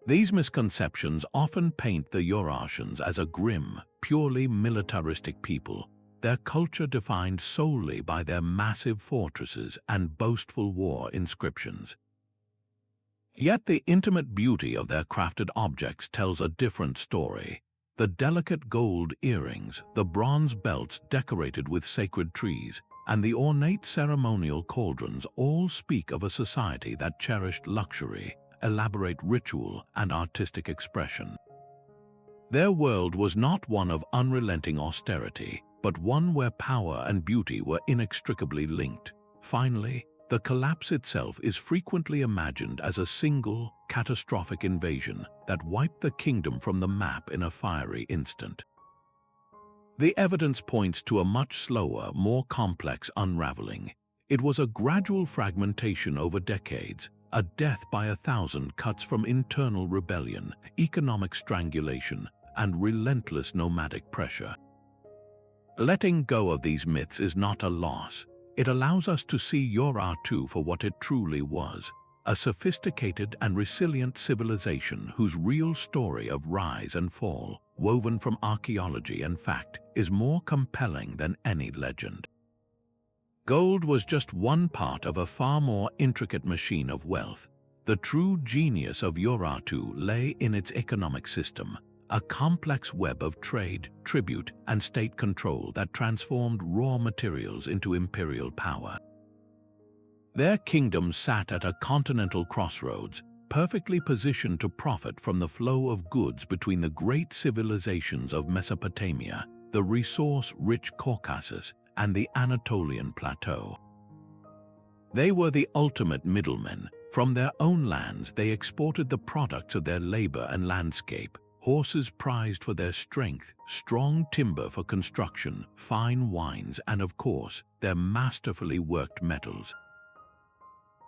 These misconceptions often paint the Urartians as a grim, purely militaristic people, their culture defined solely by their massive fortresses and boastful war inscriptions. Yet the intimate beauty of their crafted objects tells a different story. The delicate gold earrings, the bronze belts decorated with sacred trees, and the ornate ceremonial cauldrons all speak of a society that cherished luxury, elaborate ritual, and artistic expression. Their world was not one of unrelenting austerity, but one where power and beauty were inextricably linked. Finally, the collapse itself is frequently imagined as a single, catastrophic invasion that wiped the kingdom from the map in a fiery instant. The evidence points to a much slower, more complex unraveling. It was a gradual fragmentation over decades, a death by 1,000 cuts from internal rebellion, economic strangulation, and relentless nomadic pressure. Letting go of these myths is not a loss. It allows us to see Urartu for what it truly was, a sophisticated and resilient civilization whose real story of rise and fall, woven from archaeology and fact, is more compelling than any legend. Gold was just one part of a far more intricate machine of wealth. The true genius of Urartu lay in its economic system, a complex web of trade, tribute, and state control that transformed raw materials into imperial power. Their kingdom sat at a continental crossroads, perfectly positioned to profit from the flow of goods between the great civilizations of Mesopotamia, the resource-rich Caucasus, and the Anatolian Plateau. They were the ultimate middlemen. From their own lands, they exported the products of their labor and landscape: horses prized for their strength, strong timber for construction, fine wines, and of course, their masterfully worked metals.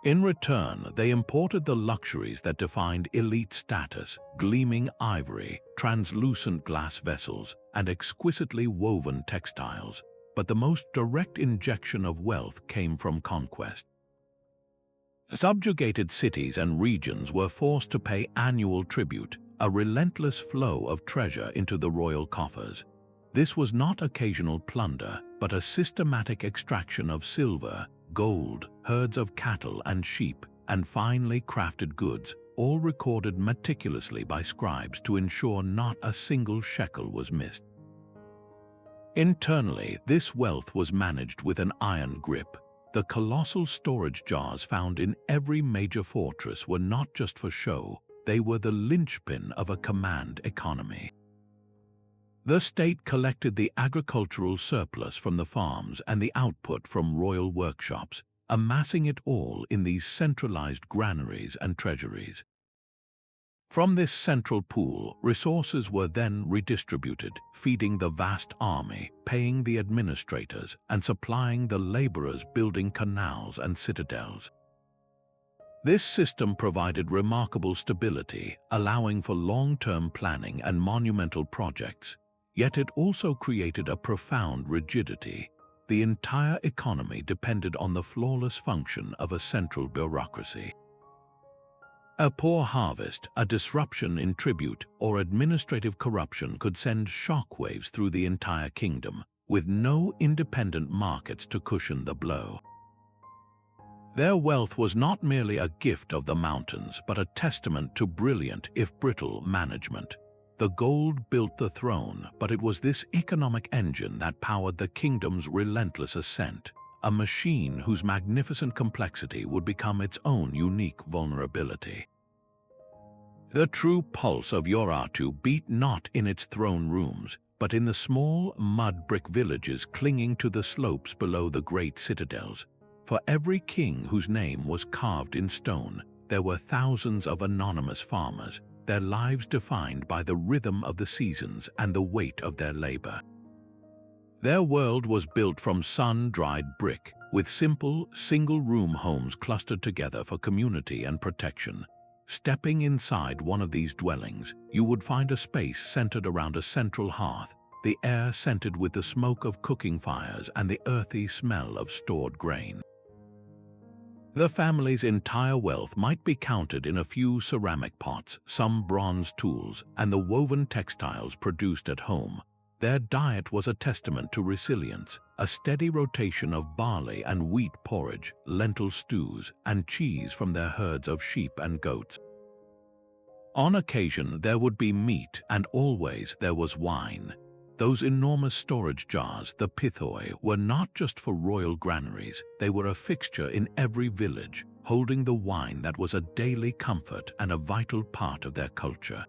In return, they imported the luxuries that defined elite status: gleaming ivory, translucent glass vessels, and exquisitely woven textiles. But the most direct injection of wealth came from conquest. Subjugated cities and regions were forced to pay annual tribute, a relentless flow of treasure into the royal coffers. This was not occasional plunder, but a systematic extraction of silver, gold, herds of cattle and sheep, and finely crafted goods, all recorded meticulously by scribes to ensure not a single shekel was missed. Internally, this wealth was managed with an iron grip. The colossal storage jars found in every major fortress were not just for show, they were the linchpin of a command economy. The state collected the agricultural surplus from the farms and the output from royal workshops, amassing it all in these centralized granaries and treasuries. From this central pool, resources were then redistributed, feeding the vast army, paying the administrators, and supplying the laborers building canals and citadels. This system provided remarkable stability, allowing for long-term planning and monumental projects, yet it also created a profound rigidity. The entire economy depended on the flawless function of a central bureaucracy. A poor harvest, a disruption in tribute, or administrative corruption could send shockwaves through the entire kingdom, with no independent markets to cushion the blow. Their wealth was not merely a gift of the mountains, but a testament to brilliant, if brittle, management. The gold built the throne, but it was this economic engine that powered the kingdom's relentless ascent, a machine whose magnificent complexity would become its own unique vulnerability. The true pulse of Urartu beat not in its throne rooms, but in the small mud brick villages clinging to the slopes below the great citadels. For every king whose name was carved in stone, there were thousands of anonymous farmers, their lives defined by the rhythm of the seasons and the weight of their labor. Their world was built from sun-dried brick, with simple, single-room homes clustered together for community and protection. Stepping inside one of these dwellings, you would find a space centered around a central hearth, the air scented with the smoke of cooking fires and the earthy smell of stored grain. The family's entire wealth might be counted in a few ceramic pots, some bronze tools, and the woven textiles produced at home. Their diet was a testament to resilience, a steady rotation of barley and wheat porridge, lentil stews, and cheese from their herds of sheep and goats. On occasion there would be meat, and always there was wine. Those enormous storage jars, the pithoi, were not just for royal granaries, they were a fixture in every village, holding the wine that was a daily comfort and a vital part of their culture.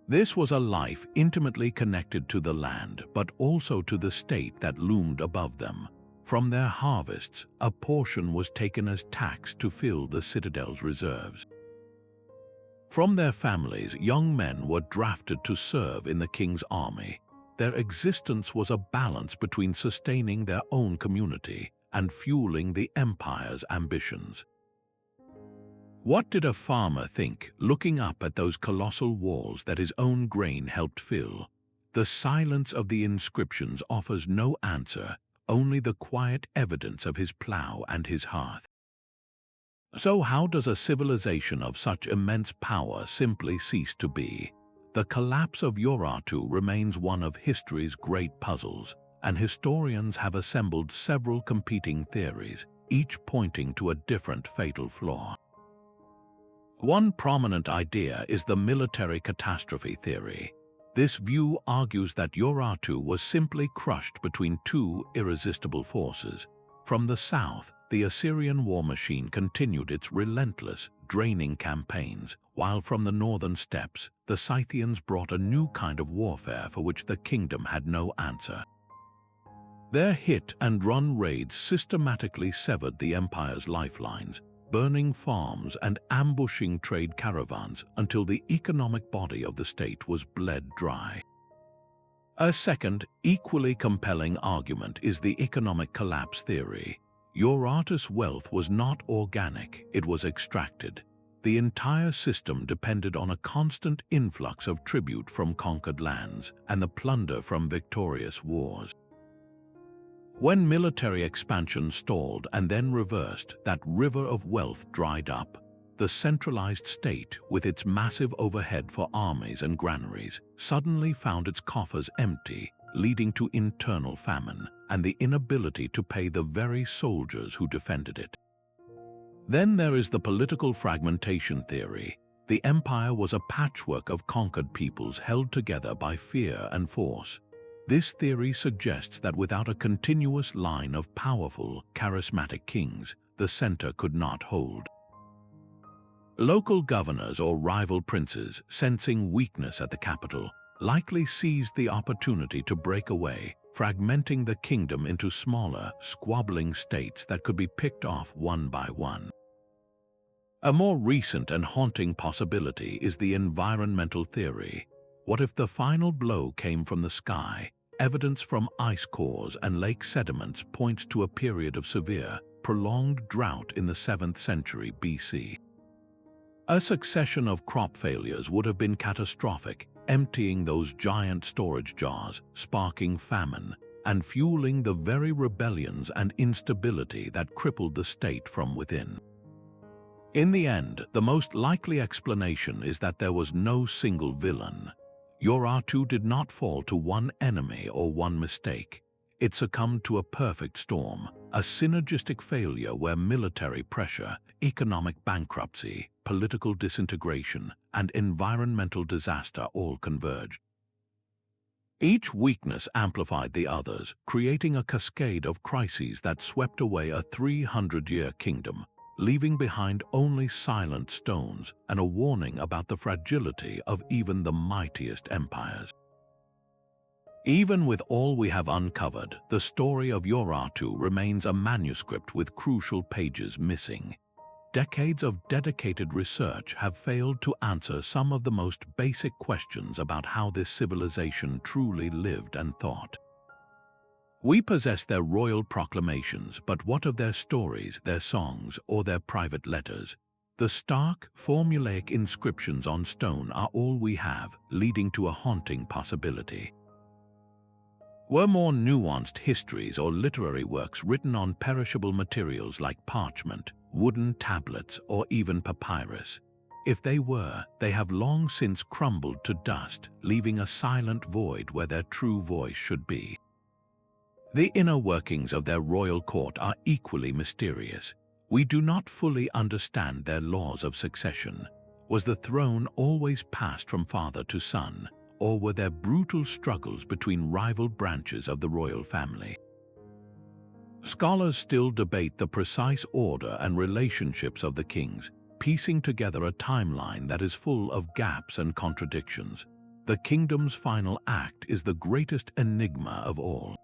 This was a life intimately connected to the land, but also to the state that loomed above them. From their harvests, a portion was taken as tax to fill the citadel's reserves. From their families, young men were drafted to serve in the king's army. Their existence was a balance between sustaining their own community and fueling the empire's ambitions. What did a farmer think, looking up at those colossal walls that his own grain helped fill? The silence of the inscriptions offers no answer, only the quiet evidence of his plow and his hearth. So how does a civilization of such immense power simply cease to be? The collapse of Urartu remains one of history's great puzzles, and historians have assembled several competing theories, each pointing to a different fatal flaw. One prominent idea is the military catastrophe theory. This view argues that Urartu was simply crushed between two irresistible forces. From the south, the Assyrian war machine continued its relentless, draining campaigns, while from the northern steppes, the Scythians brought a new kind of warfare for which the kingdom had no answer. Their hit-and-run raids systematically severed the empire's lifelines, burning farms and ambushing trade caravans until the economic body of the state was bled dry. A second, equally compelling argument is the economic collapse theory. Urartu's wealth was not organic, it was extracted. The entire system depended on a constant influx of tribute from conquered lands and the plunder from victorious wars. When military expansion stalled and then reversed, that river of wealth dried up. The centralized state, with its massive overhead for armies and granaries, suddenly found its coffers empty, leading to internal famine and the inability to pay the very soldiers who defended it. Then there is the political fragmentation theory. The empire was a patchwork of conquered peoples held together by fear and force. This theory suggests that without a continuous line of powerful, charismatic kings, the center could not hold. Local governors or rival princes, sensing weakness at the capital, likely seized the opportunity to break away, fragmenting the kingdom into smaller, squabbling states that could be picked off one by one. A more recent and haunting possibility is the environmental theory. What if the final blow came from the sky? Evidence from ice cores and lake sediments points to a period of severe, prolonged drought in the 7th century BC. A succession of crop failures would have been catastrophic, emptying those giant storage jars, sparking famine, and fueling the very rebellions and instability that crippled the state from within. In the end, the most likely explanation is that there was no single villain. Urartu did not fall to one enemy or one mistake. It succumbed to a perfect storm, a synergistic failure where military pressure, economic bankruptcy, political disintegration, and environmental disaster all converged. Each weakness amplified the others, creating a cascade of crises that swept away a 300-year kingdom, leaving behind only silent stones and a warning about the fragility of even the mightiest empires. Even with all we have uncovered, the story of Urartu remains a manuscript with crucial pages missing. Decades of dedicated research have failed to answer some of the most basic questions about how this civilization truly lived and thought. We possess their royal proclamations, but what of their stories, their songs, or their private letters? The stark, formulaic inscriptions on stone are all we have, leading to a haunting possibility. were more nuanced histories or literary works written on perishable materials like parchment, wooden tablets, or even papyrus. If they were, they have long since crumbled to dust, leaving a silent void where their true voice should be. The inner workings of their royal court are equally mysterious. We do not fully understand their laws of succession. Was the throne always passed from father to son, or were there brutal struggles between rival branches of the royal family? Scholars still debate the precise order and relationships of the kings, piecing together a timeline that is full of gaps and contradictions. The kingdom's final act is the greatest enigma of all.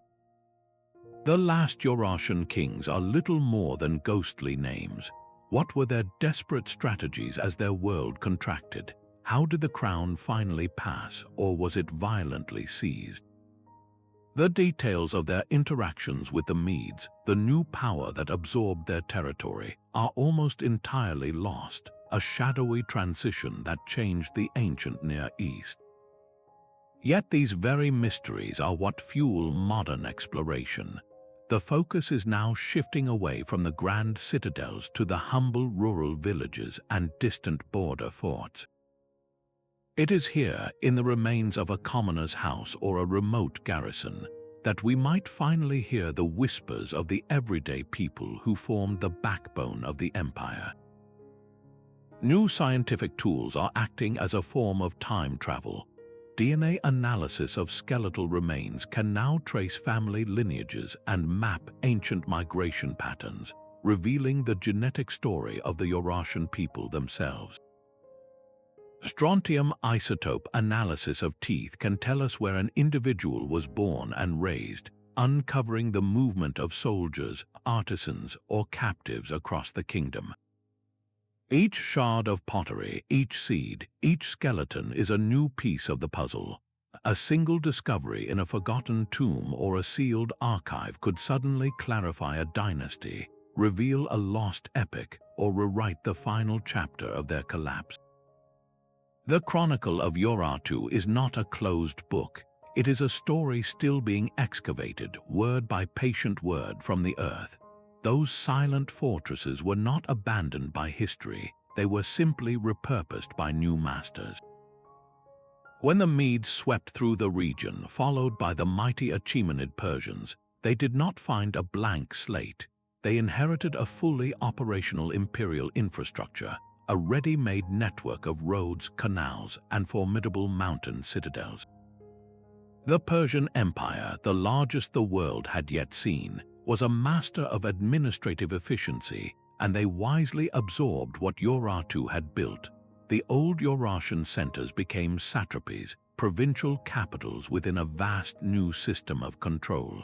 The last Urartian kings are little more than ghostly names. What were their desperate strategies as their world contracted? How did the crown finally pass, or was it violently seized? The details of their interactions with the Medes, the new power that absorbed their territory, are almost entirely lost, a shadowy transition that changed the ancient Near East. Yet these very mysteries are what fuel modern exploration. The focus is now shifting away from the grand citadels to the humble rural villages and distant border forts. It is here, in the remains of a commoner's house or a remote garrison, that we might finally hear the whispers of the everyday people who formed the backbone of the empire. New scientific tools are acting as a form of time travel. DNA analysis of skeletal remains can now trace family lineages and map ancient migration patterns, revealing the genetic story of the Urartian people themselves. Strontium isotope analysis of teeth can tell us where an individual was born and raised, uncovering the movement of soldiers, artisans, or captives across the kingdom. Each shard of pottery, each seed, each skeleton is a new piece of the puzzle. A single discovery in a forgotten tomb or a sealed archive could suddenly clarify a dynasty, reveal a lost epic, or rewrite the final chapter of their collapse. The Chronicle of Urartu is not a closed book. It is a story still being excavated, word by patient word from the earth. Those silent fortresses were not abandoned by history, they were simply repurposed by new masters. When the Medes swept through the region, followed by the mighty Achaemenid Persians, they did not find a blank slate. They inherited a fully operational imperial infrastructure, a ready-made network of roads, canals, and formidable mountain citadels. The Persian Empire, the largest the world had yet seen, was a master of administrative efficiency, and they wisely absorbed what Urartu had built. The old Urartian centers became satrapies, provincial capitals within a vast new system of control.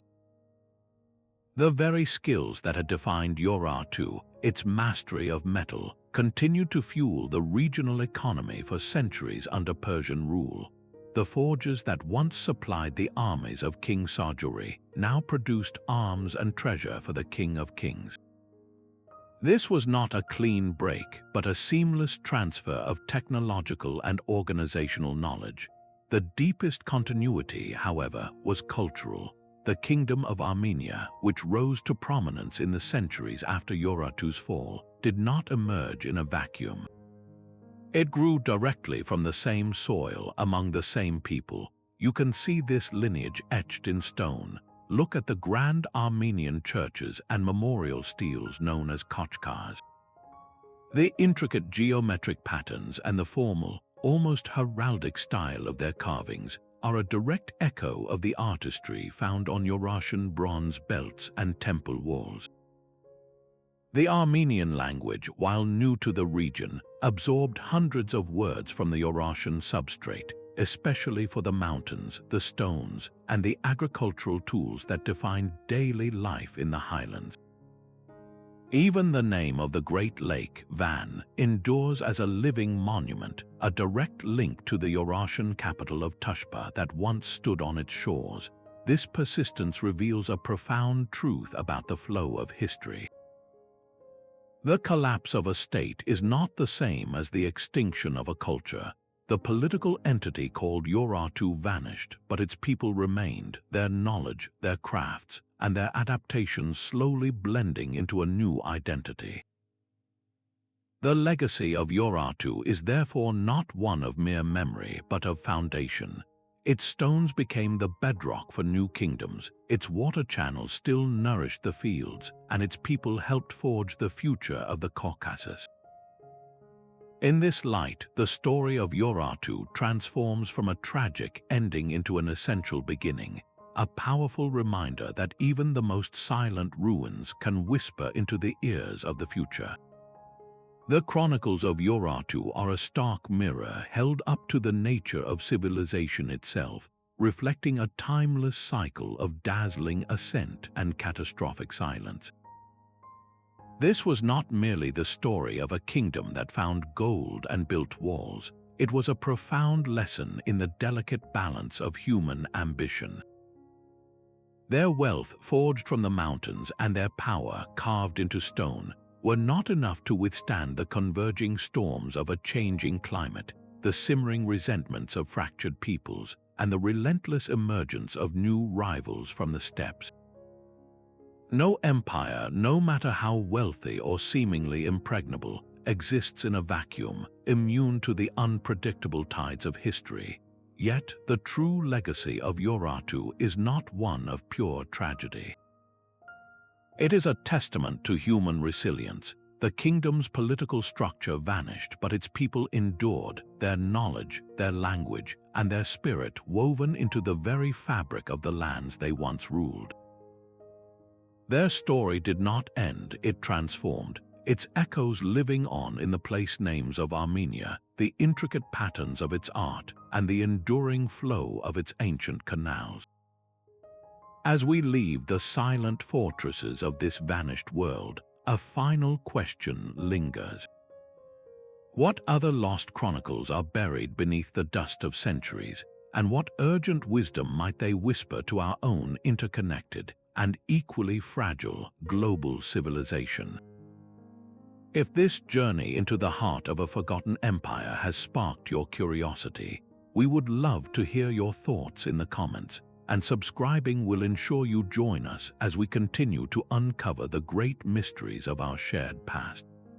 The very skills that had defined Urartu, its mastery of metal, continued to fuel the regional economy for centuries under Persian rule. The forges that once supplied the armies of King Sarjuri now produced arms and treasure for the King of Kings. This was not a clean break, but a seamless transfer of technological and organizational knowledge. The deepest continuity, however, was cultural. The Kingdom of Armenia, which rose to prominence in the centuries after Urartu's fall, did not emerge in a vacuum. It grew directly from the same soil among the same people. You can see this lineage etched in stone. Look at the grand Armenian churches and memorial steels known as kochkars. The intricate geometric patterns and the formal, almost heraldic style of their carvings are a direct echo of the artistry found on Urartian bronze belts and temple walls. The Armenian language, while new to the region, absorbed hundreds of words from the Urartian substrate, especially for the mountains, the stones, and the agricultural tools that defined daily life in the highlands. Even the name of the Great Lake, Van, endures as a living monument, a direct link to the Urartian capital of Tushpa that once stood on its shores. This persistence reveals a profound truth about the flow of history. The collapse of a state is not the same as the extinction of a culture. The political entity called Urartu vanished, but its people remained, their knowledge, their crafts, and their adaptations slowly blending into a new identity. The legacy of Urartu is therefore not one of mere memory, but of foundation. Its stones became the bedrock for new kingdoms, its water channels still nourished the fields, and its people helped forge the future of the Caucasus. In this light, the story of Urartu transforms from a tragic ending into an essential beginning, a powerful reminder that even the most silent ruins can whisper into the ears of the future. The chronicles of Urartu are a stark mirror held up to the nature of civilization itself, reflecting a timeless cycle of dazzling ascent and catastrophic silence. This was not merely the story of a kingdom that found gold and built walls. It was a profound lesson in the delicate balance of human ambition. Their wealth forged from the mountains and their power carved into stone were not enough to withstand the converging storms of a changing climate, the simmering resentments of fractured peoples, and the relentless emergence of new rivals from the steppes. No empire, no matter how wealthy or seemingly impregnable, exists in a vacuum, immune to the unpredictable tides of history. Yet, the true legacy of Urartu is not one of pure tragedy. It is a testament to human resilience. The kingdom's political structure vanished, but its people endured, their knowledge, their language, and their spirit woven into the very fabric of the lands they once ruled. Their story did not end, it transformed, its echoes living on in the place names of Armenia, the intricate patterns of its art, and the enduring flow of its ancient canals. As we leave the silent fortresses of this vanished world, a final question lingers. What other lost chronicles are buried beneath the dust of centuries, and what urgent wisdom might they whisper to our own interconnected and equally fragile global civilization? If this journey into the heart of a forgotten empire has sparked your curiosity, we would love to hear your thoughts in the comments, and subscribing will ensure you join us as we continue to uncover the great mysteries of our shared past.